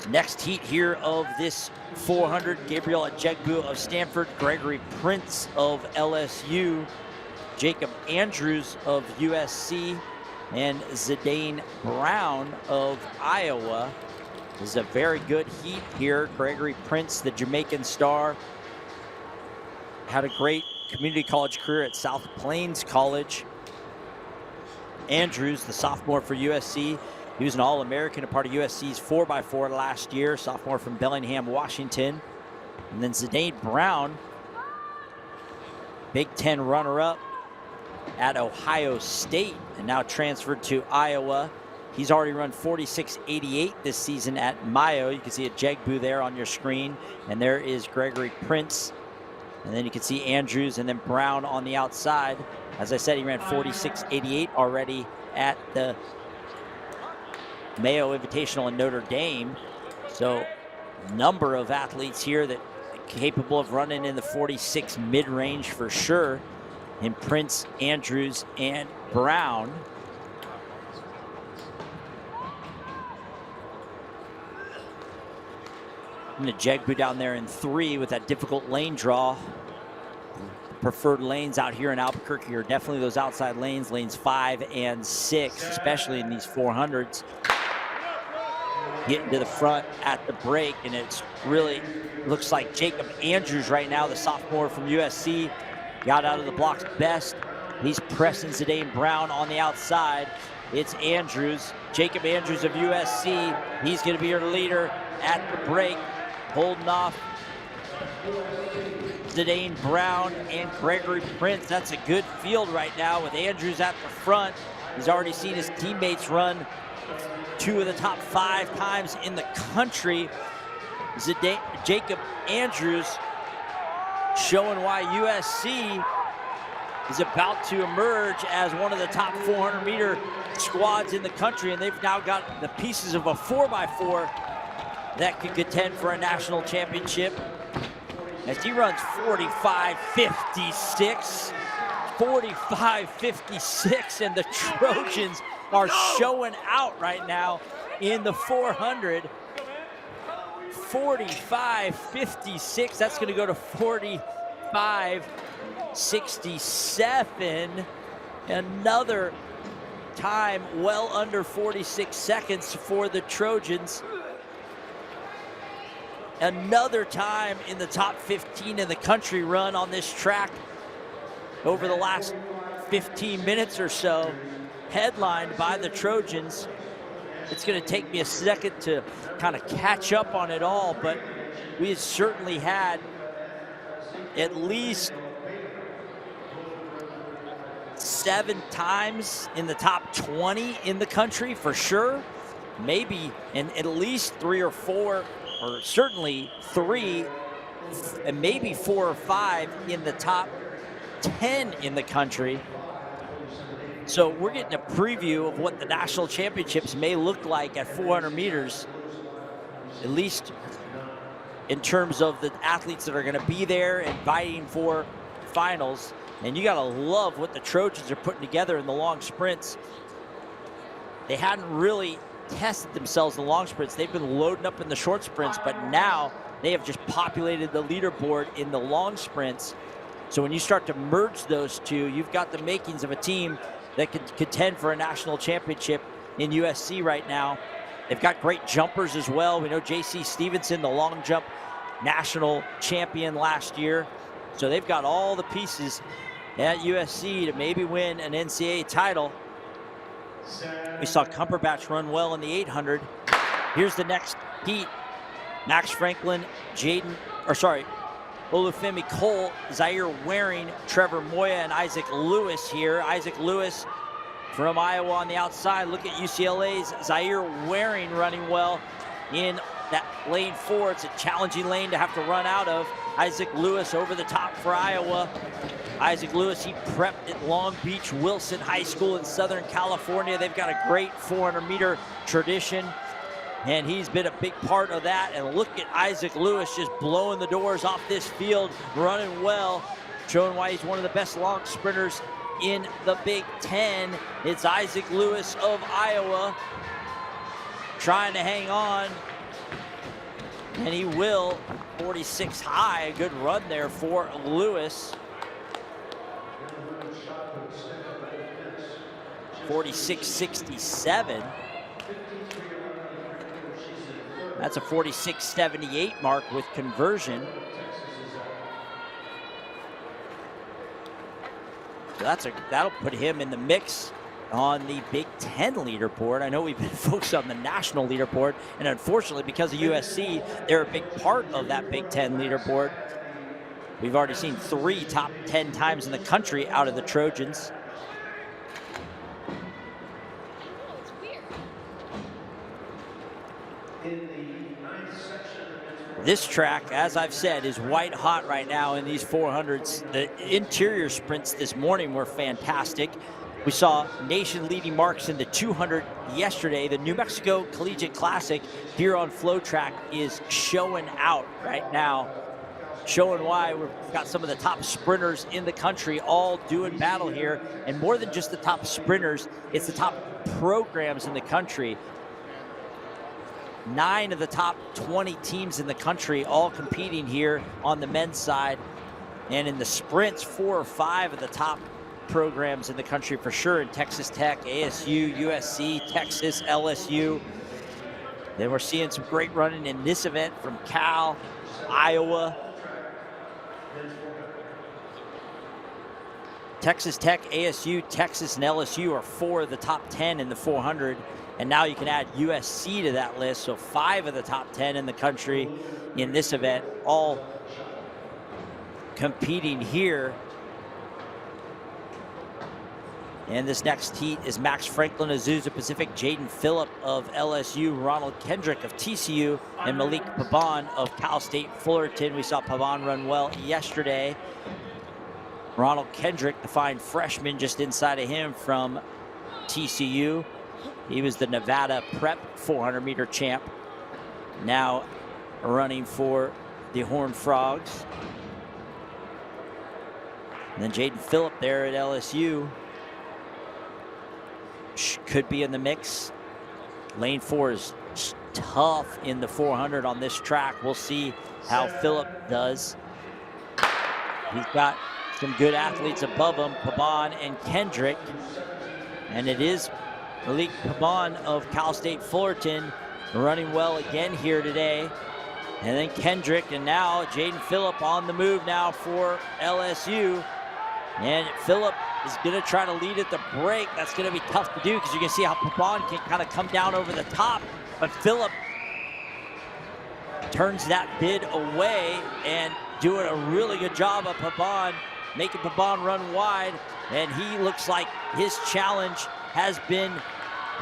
Next heat here of this 400, Gabriel Ajegbu of Stanford, Gregory Prince of LSU, Jacob Andrews of USC, and Zidane Brown of Iowa. This is a very good heat here. Gregory Prince, the Jamaican star, had a great community college career at South Plains College. Andrews, the sophomore for USC, he was an All-American, a part of USC's 4x4 last year, sophomore from Bellingham, Washington. And then Zidane Brown, Big Ten runner-up at Ohio State, and now transferred to Iowa. He's already run 46:88 this season at Mayo. You can see a Ajegbu there on your screen, and there is Gregory Prince. And then you can see Andrews and then Brown on the outside. As I said, he ran 46:88 already at the Mayo Invitational in Notre Dame. So number of athletes here that are capable of running in the 46 mid-range for sure. In Prince, Andrews, and Brown. Jegbu down there in 3 with that difficult lane draw. Preferred lanes out here in Albuquerque are definitely those outside lanes, lanes 5 and 6, especially in these 400s. Getting to the front at the break, and it's really looks like Jacob Andrews right now, the sophomore from USC, got out of the blocks best. He's pressing Zidane Brown on the outside. It's Andrews, Jacob Andrews of USC. He's going to be your leader at the break, holding off Zidane Brown and Gregory Prince. That's a good field right now with Andrews at the front. He's already seen his teammates run 2 of the top 5 times in the country. Jacob Andrews showing why USC is about to emerge as one of the top 400-meter squads in the country, and they've now got the pieces of a 4x4 that could contend for a national championship. As he runs 45.56, 45.56, and the Trojans are showing out right now in the 400. 45.56, that's going to go to 45.67. Another time well under 46 seconds for the Trojans. Another time in the top 15 in the country run on this track over the last 15 minutes or so, headlined by the Trojans. It's going to take me a second to kind of catch up on it all, but we have certainly had at least 7 times in the top 20 in the country for sure, maybe, and at least 3 or 4, or certainly 3, and maybe 4 or 5 in the top 10 in the country. So we're getting a preview of what the national championships may look like at 400 meters, at least in terms of the athletes that are going to be there and vying for finals. And you got to love what the Trojans are putting together in the long sprints. They hadn't really tested themselves in the long sprints. They've been loading up in the short sprints, but now they have just populated the leaderboard in the long sprints. So when you start to merge those two, you've got the makings of a team that could contend for a national championship in USC right now. They've got great jumpers as well. We know J.C. Stevenson, the long jump national champion last year. So they've got all the pieces at USC to maybe win an NCAA title. We saw Cumberbatch run well in the 800. Here's the next heat. Max Franklin, Olufemi Cole, Zaire Waring, Trevor Moya, and Isaac Lewis here. Isaac Lewis from Iowa on the outside. Look at UCLA's Zaire Waring running well in that lane 4. It's a challenging lane to have to run out of. Isaac Lewis over the top for Iowa. Isaac Lewis, he prepped at Long Beach Wilson High School in Southern California. They've got a great 400-meter tradition, and he's been a big part of that. And look at Isaac Lewis just blowing the doors off this field, running well, showing why he's one of the best long sprinters in the Big Ten. It's Isaac Lewis of Iowa trying to hang on, and he will. 46 high, a good run there for Lewis. 46.67. That's a 46.78 mark with conversion. So that'll put him in the mix on the Big Ten leaderboard. I know we've been focused on the national leaderboard, and unfortunately, because of USC, they're a big part of that Big Ten leaderboard. We've already seen 3 top 10 times in the country out of the Trojans. This track, as I've said, is white hot right now in these 400s. The interior sprints this morning were fantastic. We saw nation-leading marks in the 200 yesterday. The New Mexico Collegiate Classic here on FloTrack is showing out right now, showing why we've got some of the top sprinters in the country all doing battle here. And more than just the top sprinters, it's the top programs in the country. 9 of the top 20 teams in the country all competing here on the men's side. And in the sprints, 4 or 5 of the top programs in the country for sure, in Texas Tech, ASU, USC, Texas, LSU. Then we're seeing some great running in this event from Cal, Iowa, Texas Tech, ASU, Texas, and LSU are 4 of the top 10 in the 400. And now you can add USC to that list. So 5 of the top 10 in the country in this event, all competing here. And this next heat is Max Franklin, Azusa Pacific, Jaden Phillip of LSU, Ronald Kendrick of TCU, and Malik Pabon of Cal State Fullerton. We saw Pabon run well yesterday. Ronald Kendrick, the fine freshman just inside of him from TCU. He was the Nevada Prep 400-meter champ. Now running for the Horned Frogs. And then Jaden Phillip there at LSU could be in the mix. Lane 4 is tough in the 400 on this track. We'll see how Phillip does. He's got some good athletes above him, Pabon and Kendrick. And it is Malik Pabon of Cal State Fullerton running well again here today. And then Kendrick, and now Jaden Phillip on the move now for LSU. And Phillip is going to try to lead at the break. That's going to be tough to do because you can see how Pabon can kind of come down over the top. But Phillip turns that bid away and doing a really good job of Pabon, making Pabon run wide. And he looks like his challenge has been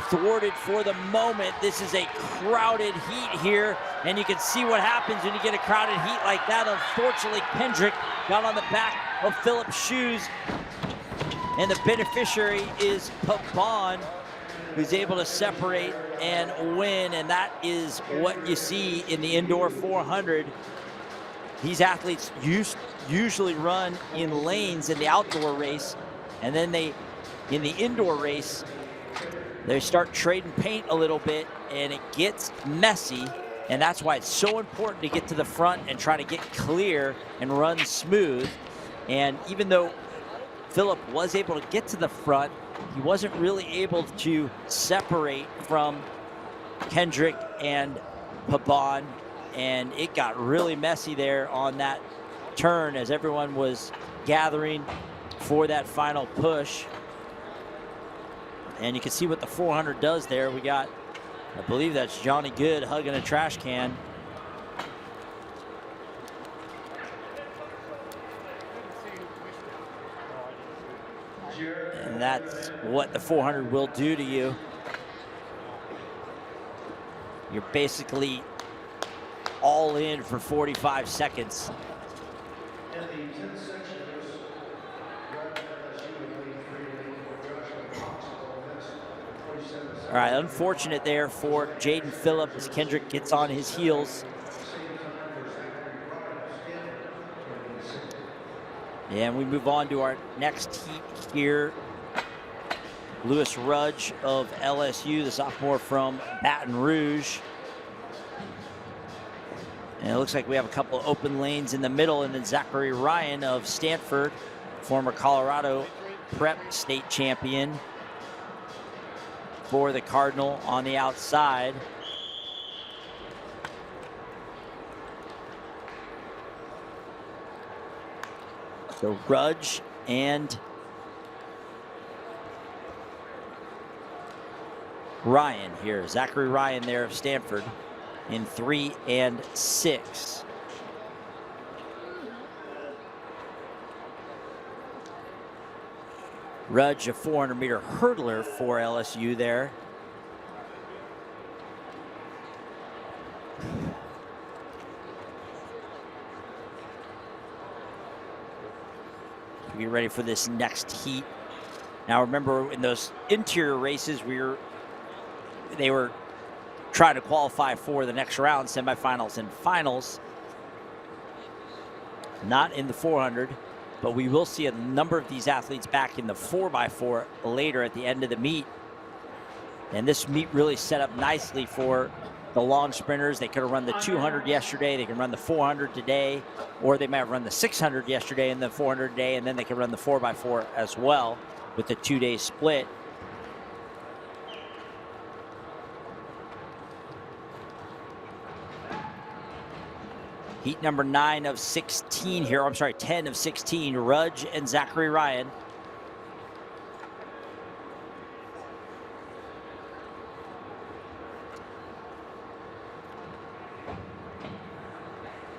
thwarted for the moment. This is a crowded heat here, and you can see what happens when you get a crowded heat like that. Unfortunately, Kendrick got on the back of Phillip's shoes, and the beneficiary is Pabon, who's able to separate and win, and that is what you see in the indoor 400. These athletes usually run in lanes in the outdoor race, and then in the indoor race, they start trading paint a little bit, and it gets messy. And that's why it's so important to get to the front and try to get clear and run smooth. And even though Phillip was able to get to the front, he wasn't really able to separate from Kendrick and Pabon. And it got really messy there on that turn as everyone was gathering for that final push. And you can see what the 400 does there. We got, I believe that's Johnny Good hugging a trash can. And that's what the 400 will do to you. You're basically all in for 45 seconds. All right, unfortunate there for Jaden Phillip as Kendrick gets on his heels. And we move on to our next heat here. Lewis Rudge of LSU, the sophomore from Baton Rouge. And it looks like we have a couple of open lanes in the middle, and then Zachary Ryan of Stanford, former Colorado Prep state champion, for the Cardinal on the outside. So Rudge and Ryan here. Zachary Ryan there of Stanford in 3 and 6. Rudge, a 400-meter hurdler for LSU there. Get ready for this next heat. Now remember, in those interior races, they were trying to qualify for the next round, semifinals and finals. Not in the 400. But we will see a number of these athletes back in the 4x4 later at the end of the meet. And this meet really set up nicely for the long sprinters. They could have run the 200 yesterday. They can run the 400 today, or they might have run the 600 yesterday and the 400 today, and then they can run the 4x4 as well with the 2-day split. Heat number 9 of 16 here. I'm sorry, 10 of 16. Rudge and Zachary Ryan.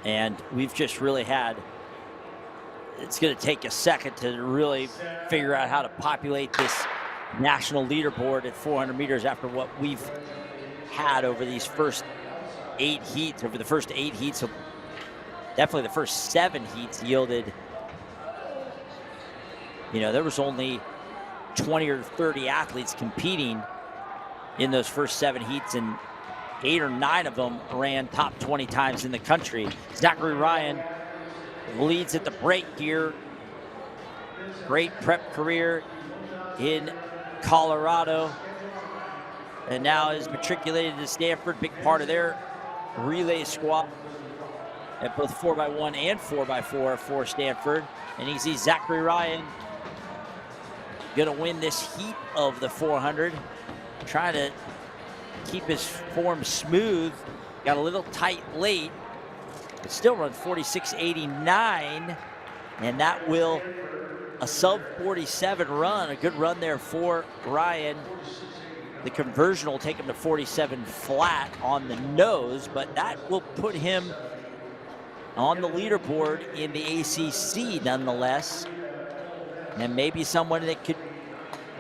And we've just really had, it's going to take a second to really figure out how to populate this national leaderboard at 400 meters after what we've had over these first 8 heats. Over the first 8 heats, definitely the first 7 heats yielded, there was only 20 or 30 athletes competing in those first 7 heats, and 8 or 9 of them ran top 20 times in the country. Zachary Ryan leads at the break here. Great prep career in Colorado, and now is matriculated to Stanford, big part of their relay squad at both 4x1 and 4x4 for Stanford. And you see Zachary Ryan gonna win this heat of the 400, trying to keep his form smooth. Got a little tight late, but still runs 46.89, and that will a sub 47 run, a good run there for Ryan. The conversion will take him to 47 flat on the nose, but that will put him on the leaderboard in the ACC nonetheless, and maybe someone that could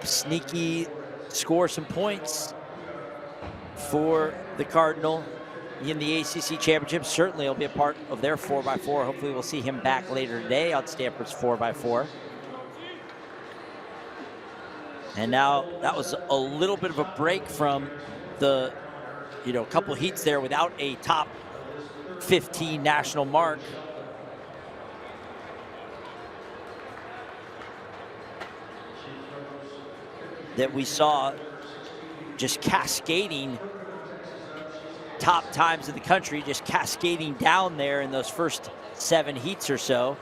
sneaky score some points for the Cardinal in the ACC championship. Certainly he'll be a part of their 4x4. Hopefully we'll see him back later today on Stanford's 4x4. And now that was a little bit of a break from the, couple heats there without a top 15 national mark. That we saw just cascading top times in the country, just cascading down there in those first 7 heats or so.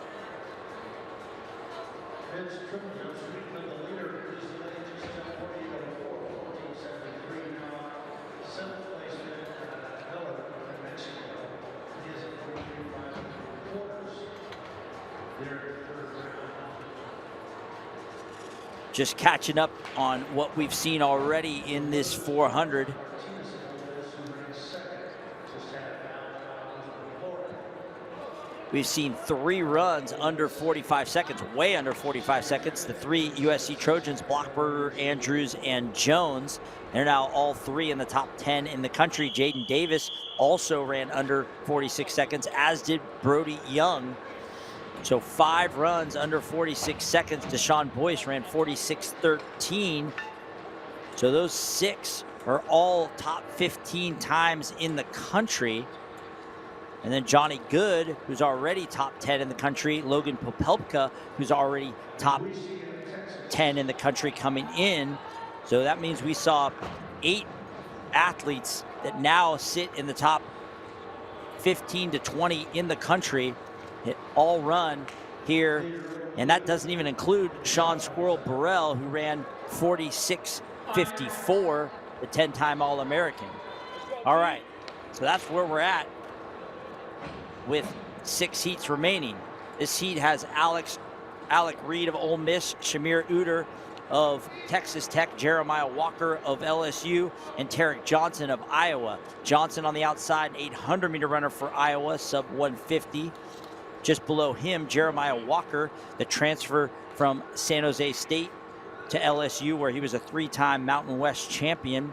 Just catching up on what we've seen already in this 400. We've seen 3 runs under 45 seconds, way under 45 seconds. The 3 USC Trojans, Blockberger, Andrews, and Jones. They're now all 3 in the top 10 in the country. Jaden Davis also ran under 46 seconds, as did Brody Young. So 5 runs under 46 seconds. Deshaun Boyce ran 46.13. So those 6 are all top 15 times in the country. And then Johnny Good, who's already top 10 in the country. Logan Popelka, who's already top 10 in the country coming in. So that means we saw 8 athletes that now sit in the top 15 to 20 in the country. It all run here, and that doesn't even include Sean Squirrel Burrell, who ran 46.54, the 10-time All-American. All right, so that's where we're at with 6 heats remaining. This heat has Alec Reed of Ole Miss, Shamir Uter of Texas Tech, Jeremiah Walker of LSU, and Tarek Johnson of Iowa. Johnson on the outside, 800-meter runner for Iowa, sub 150. Just below him, Jeremiah Walker, the transfer from San Jose State to LSU, where he was a 3-time Mountain West champion,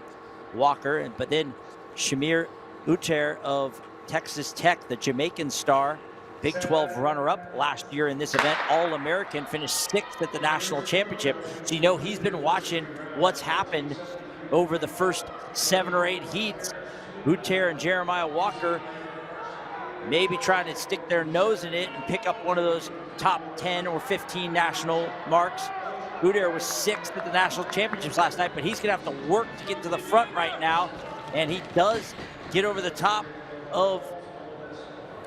Walker. But then Shamir Uter of Texas Tech, the Jamaican star, Big 12 runner-up last year in this event, All-American, finished 6th at the national championship. So he's been watching what's happened over the first 7 or 8 heats. Uter and Jeremiah Walker maybe trying to stick their nose in it and pick up one of those top 10 or 15 national marks. Uter was 6th at the national championships last night, but he's gonna have to work to get to the front right now, and he does get over the top of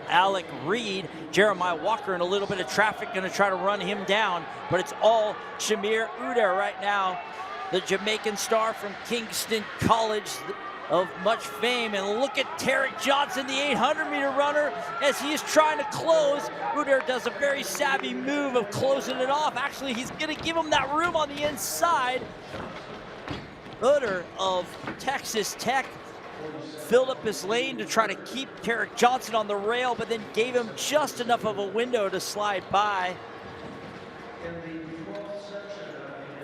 Alec Reed. Jeremiah Walker in a little bit of traffic, going to try to run him down, but it's all Shamir Uder right now, the Jamaican star from Kingston College of much fame. And look at Tarek Johnson, the 800-meter runner, as he is trying to close. Uder does a very savvy move of closing it off. Actually, he's going to give him that room on the inside. Uder of Texas Tech filled up his lane to try to keep Tarek Johnson on the rail, but then gave him just enough of a window to slide by.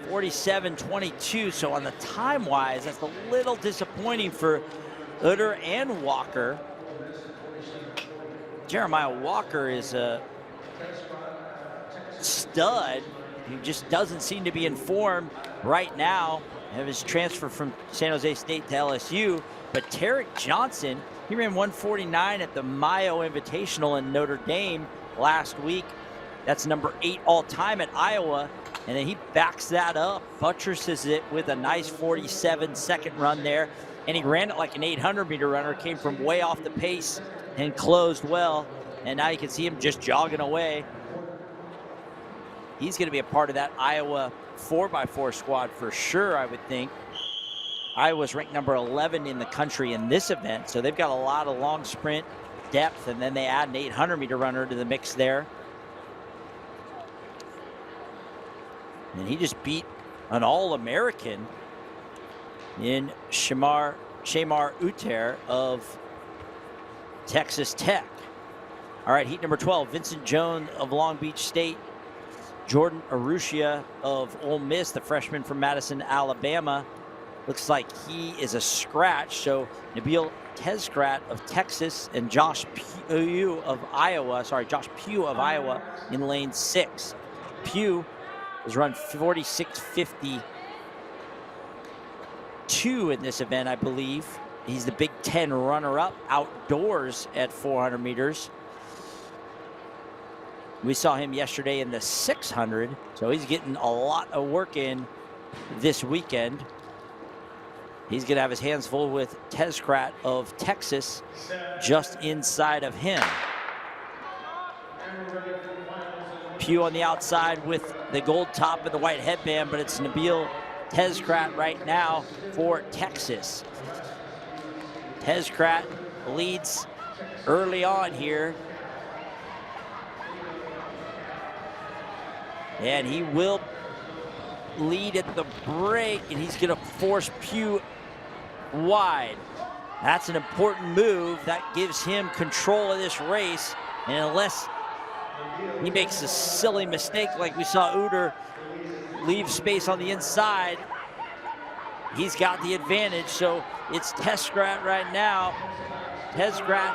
47-22, so on the time-wise, that's a little disappointing for Uder and Walker. Jeremiah Walker is a stud. He just doesn't seem to be in form right now of his transfer from San Jose State to LSU. But Tarek Johnson, he ran 149 at the Mayo Invitational in Notre Dame last week. That's number 8 all-time at Iowa. And then he backs that up, buttresses it with a nice 47-second run there. And he ran it like an 800-meter runner, came from way off the pace and closed well. And now you can see him just jogging away. He's going to be a part of that Iowa 4x4 squad for sure, I would think. Iowa's ranked number 11 in the country in this event, so they've got a lot of long sprint depth, and then they add an 800-meter runner to the mix there. And he just beat an All-American in Shamar Uter of Texas Tech. All right, heat number 12, Vincent Jones of Long Beach State, Jordan Arusha of Ole Miss, the freshman from Madison, Alabama. Looks like he is a scratch. So Nabil Tezgrat of Texas and Josh Pugh of Iowa in lane 6. Pugh has run 46:52 in this event, I believe. He's the Big Ten runner-up outdoors at 400 meters. We saw him yesterday in the 600, so he's getting a lot of work in this weekend. He's going to have his hands full with Tezgrat of Texas just inside of him. Pugh on the outside with the gold top and the white headband, but it's Nabil Tezgrat right now for Texas. Tezgrat leads early on here. And he will lead at the break, and he's going to force Pugh wide. That's an important move. That gives him control of this race. And unless he makes a silly mistake like we saw Uder leave space on the inside, he's got the advantage. So it's Tezgrat right now. Tezgrat,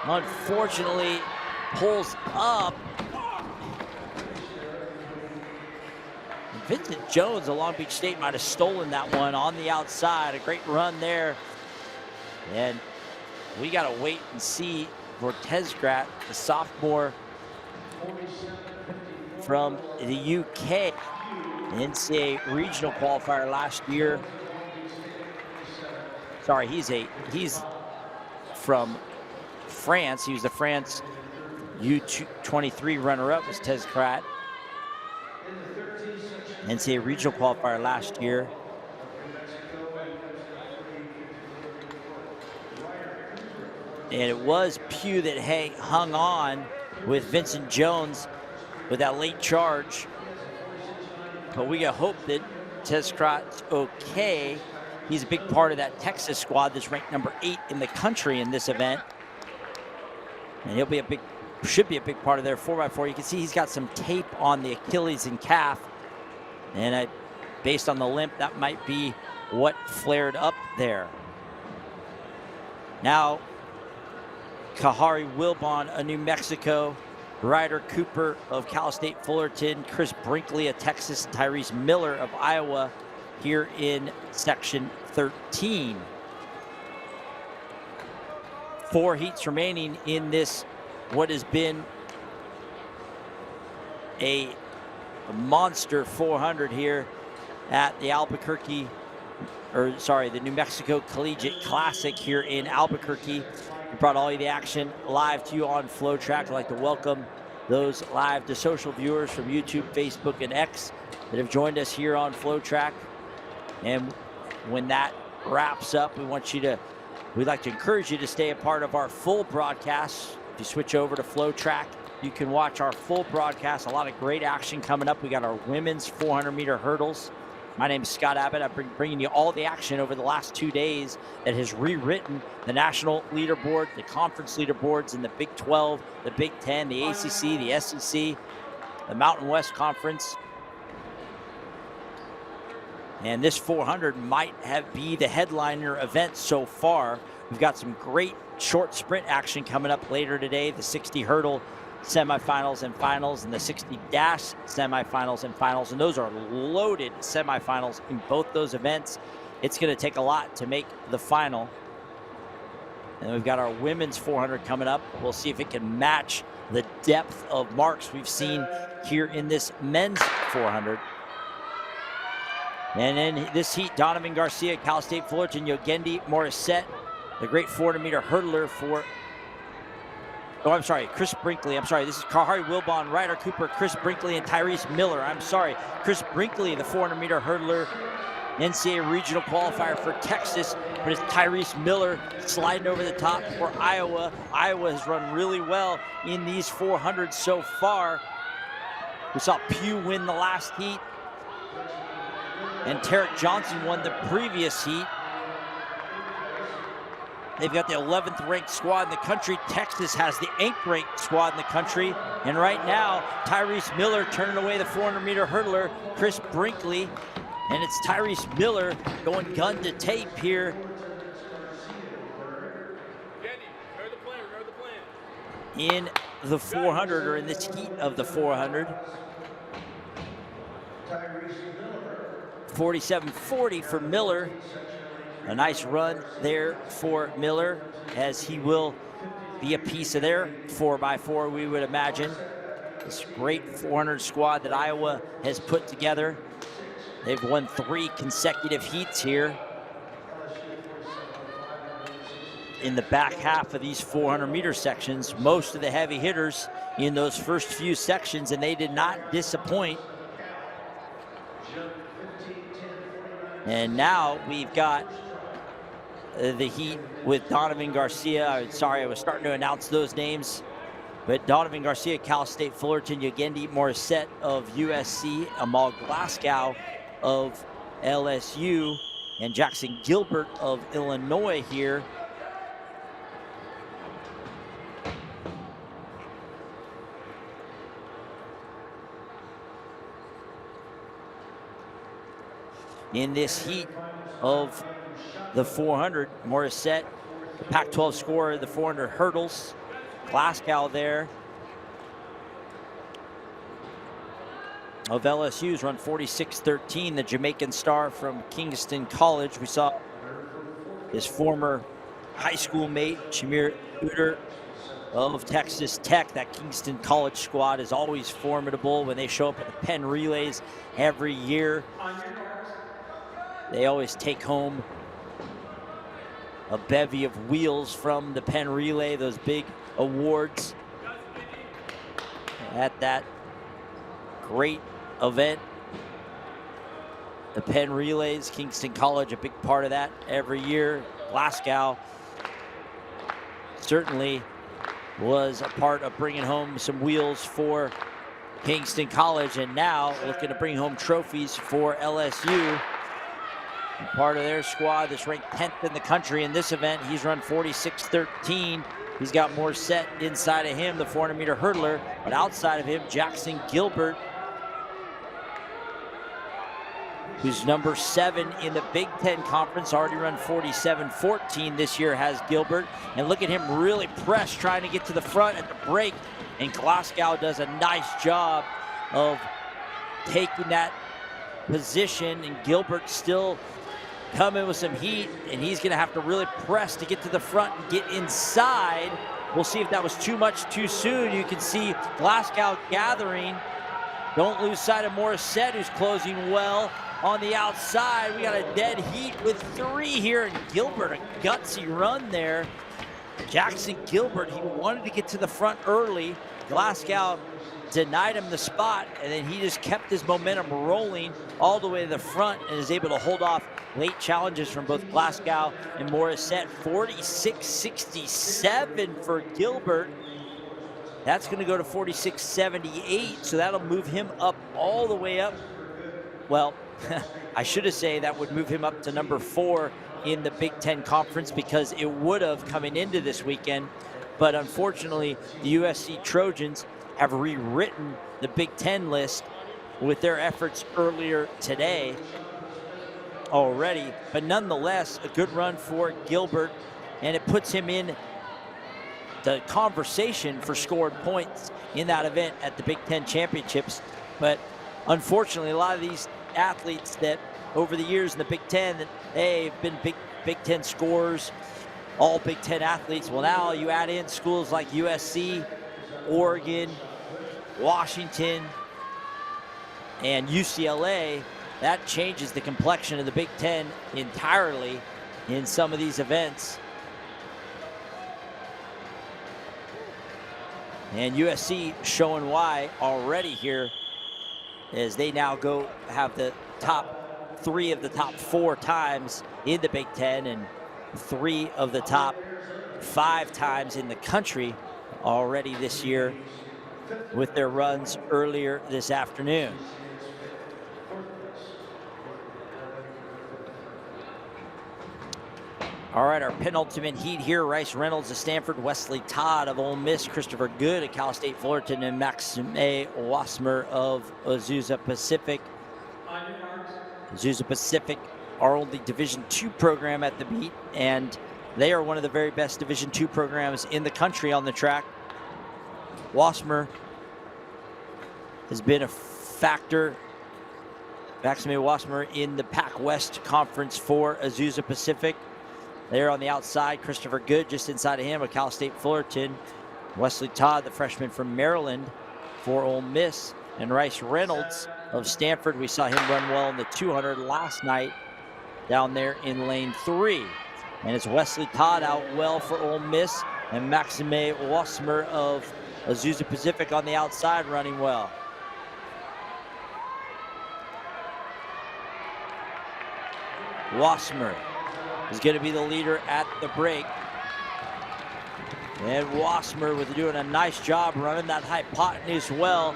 unfortunately, pulls up. Vincent Jones of Long Beach State might have stolen that one on the outside. A great run there. And we got to wait and see for Tezgrat, the sophomore from the UK. NCAA regional qualifier last year. Sorry, he's from France. He was the France U23 runner-up, was Tezgrat. NCAA regional qualifier last year. And it was Pugh that hung on with Vincent Jones with that late charge. But we got hope that Tezgrat's okay. He's a big part of that Texas squad that's ranked number 8 in the country in this event. And he'll be should be a big part of their 4x4. You can see he's got some tape on the Achilles and calf. And based on the limp, that might be what flared up there. Now, Kahari Wilbon of New Mexico, Ryder Cooper of Cal State Fullerton, Chris Brinkley of Texas, Tyrese Miller of Iowa here in section 13. 4 heats remaining in this, what has been a monster 400 here at the Albuquerque the New Mexico Collegiate Classic here in Albuquerque. We brought all of the action live to you on FloTrack. I'd like to welcome those live to social viewers from YouTube, Facebook, and X that have joined us here on FloTrack. And when that wraps up, we'd like to encourage you to stay a part of our full broadcast. If you switch over to FloTrack, you can watch our full broadcast. A lot of great action coming up. We got our women's 400-meter hurdles. My name is Scott Abbott. I've been bringing you all the action over the last 2 days that has rewritten the national leaderboard, the conference leaderboards in the Big 12, the Big 10, the ACC, the SEC, the Mountain West Conference. And this 400 might be the headliner event so far. We've got some great short sprint action coming up later today. The 60 hurdle semifinals and finals, and the 60 dash semifinals and finals, and those are loaded semifinals in both those events. It's going to take a lot to make the final. And we've got our women's 400 coming up. We'll see if it can match the depth of marks we've seen here in this men's 400. And in this heat, Donovan Garcia, Cal State Fullerton, Yogendi Morissette, the great 400-meter hurdler for Chris Brinkley. This is Kahari Wilbon, Ryder Cooper, Chris Brinkley, and Tyrese Miller. Chris Brinkley, the 400-meter hurdler, NCAA regional qualifier for Texas, but it's Tyrese Miller sliding over the top for Iowa. Iowa has run really well in these 400s so far. We saw Pugh win the last heat, and Tarek Johnson won the previous heat. They've got the 11th ranked squad in the country. Texas has the 8th ranked squad in the country. And right now, Tyrese Miller turning away the 400-meter hurdler, Chris Brinkley. And it's Tyrese Miller going gun to tape here. In the 400, or in this heat of the 400. 47.40 for Miller. A nice run there for Miller, as he will be a piece of their 4x4, we would imagine. This great 400 squad that Iowa has put together. They've won 3 consecutive heats here in the back half of these 400-meter sections. Most of the heavy hitters in those first few sections, and they did not disappoint. And now we've got the heat with Donovan Garcia. I was starting to announce those names. But Donovan Garcia, Cal State Fullerton, Yogendi Morissette of USC, Amal Glasgow of LSU, and Jackson Gilbert of Illinois here. In this heat of the 400, Morissette, the Pac-12 scorer, the 400 hurdles. Glasgow there of LSU's run 46.13. The Jamaican star from Kingston College. We saw his former high school mate, Shamir Uter of Texas Tech. That Kingston College squad is always formidable when they show up at the Penn Relays every year. They always take home a bevy of wheels from the Penn Relay, those big awards at that great event. The Penn Relays, Kingston College, a big part of that every year. Glasgow certainly was a part of bringing home some wheels for Kingston College, and now looking to bring home trophies for LSU. Part of their squad that's ranked 10th in the country in this event. He's run 46.13. He's got more set inside of him, the 400-meter hurdler, but outside of him, Jackson Gilbert, who's number 7 in the Big 10 Conference, already run 47.14 this year has Gilbert. And look at him really press, trying to get to the front at the break. And Glasgow does a nice job of taking that position, and Gilbert still coming with some heat, and he's going to have to really press to get to the front and get inside. We'll see if that was too much too soon. You can see Glasgow gathering. Don't lose sight of Morissette, who's closing well. on the outside. We got a dead heat with 3 here, and Gilbert, a gutsy run there. Jackson Gilbert, he wanted to get to the front early. Glasgow denied him the spot, and then he just kept his momentum rolling all the way to the front and is able to hold off late challenges from both Glasgow and Morissette. 46.67 for Gilbert. That's going to go to 46.78, so that'll move him up all the way up. Well, I should have said that would move him up to number 4 in the Big Ten Conference, because it would have coming into this weekend. But unfortunately, the USC Trojans have rewritten the Big Ten list with their efforts earlier today already. But nonetheless, a good run for Gilbert, and it puts him in the conversation for scored points in that event at the Big Ten Championships. But unfortunately, a lot of these athletes that over the years in the Big Ten, that they've been Big Ten scorers, all Big Ten athletes. Well, now you add in schools like USC, Oregon, Washington, and UCLA. That changes the complexion of the Big Ten entirely in some of these events. And USC showing why already here, as they now go have the top 3 of the top 4 times in the Big Ten and 3 of the top 5 times in the country already this year with their runs earlier this afternoon. All right, our penultimate heat here: Rice Reynolds of Stanford, Wesley Todd of Ole Miss, Christopher Good of Cal State Fullerton, and Maxime Wasmer of Azusa Pacific. Azusa Pacific, our only Division II program at the meet, and they are one of the very best Division II programs in the country on the track. Wasmer has been a factor, Maxime Wasmer, in the Pac West Conference for Azusa Pacific. There on the outside, Christopher Good just inside of him of Cal State Fullerton. Wesley Todd, the freshman from Maryland for Ole Miss. And Rice Reynolds of Stanford, we saw him run well in the 200 last night down there in lane 3. And it's Wesley Todd out well for Ole Miss, and Maxime Wasmer of Azusa Pacific on the outside running well. Wasmer is going to be the leader at the break. And Wasmer was doing a nice job running that hypotenuse well.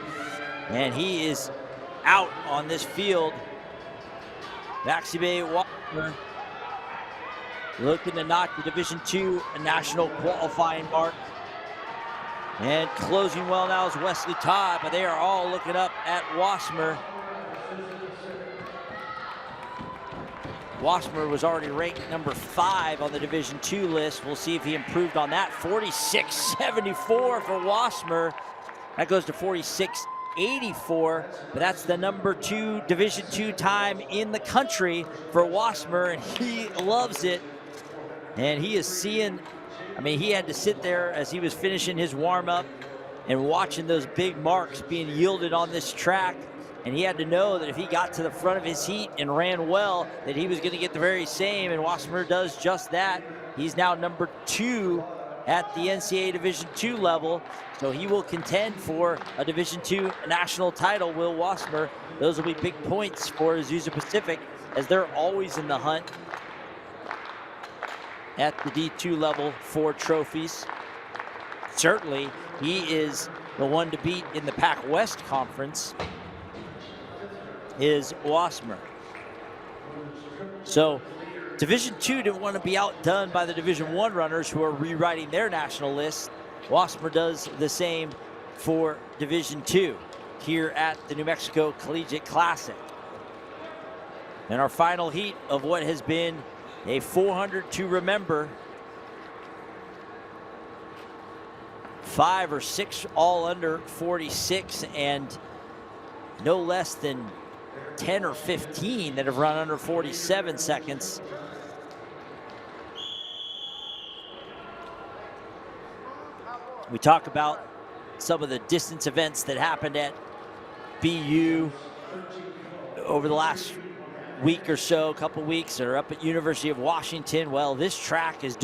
And he is out on this field. Maxime Wasmer looking to knock the Division II national qualifying mark. And closing well now is Wesley Todd, but they are all looking up at Wasmer. Wasmer was already ranked number 5 on the Division II list. We'll see if he improved on that. 46.74 for Wasmer. That goes to 46.84, but that's the number 2 Division II time in the country for Wasmer, and he loves it. And he is seeing, I mean, he had to sit there as he was finishing his warm-up and watching those big marks being yielded on this track. And he had to know that if he got to the front of his heat and ran well, that he was going to get the very same, and Wasmer does just that. He's now number 2 at the NCAA Division II level, so he will contend for a Division II national title, will Wasmer. Those will be big points for Azusa Pacific, as they're always in the hunt at the D2 level for trophies. Certainly, he is the one to beat in the Pac West Conference, is Wasmer. So Division II didn't want to be outdone by the Division I runners who are rewriting their national list. Wasmer does the same for Division II here at the New Mexico Collegiate Classic. And our final heat of what has been a 400 to remember. 5 or 6 all under 46, and no less than 10 or 15 that have run under 47 seconds. We talk about some of the distance events that happened at BU over the last week or so, couple weeks, are up at University of Washington. Well, this track is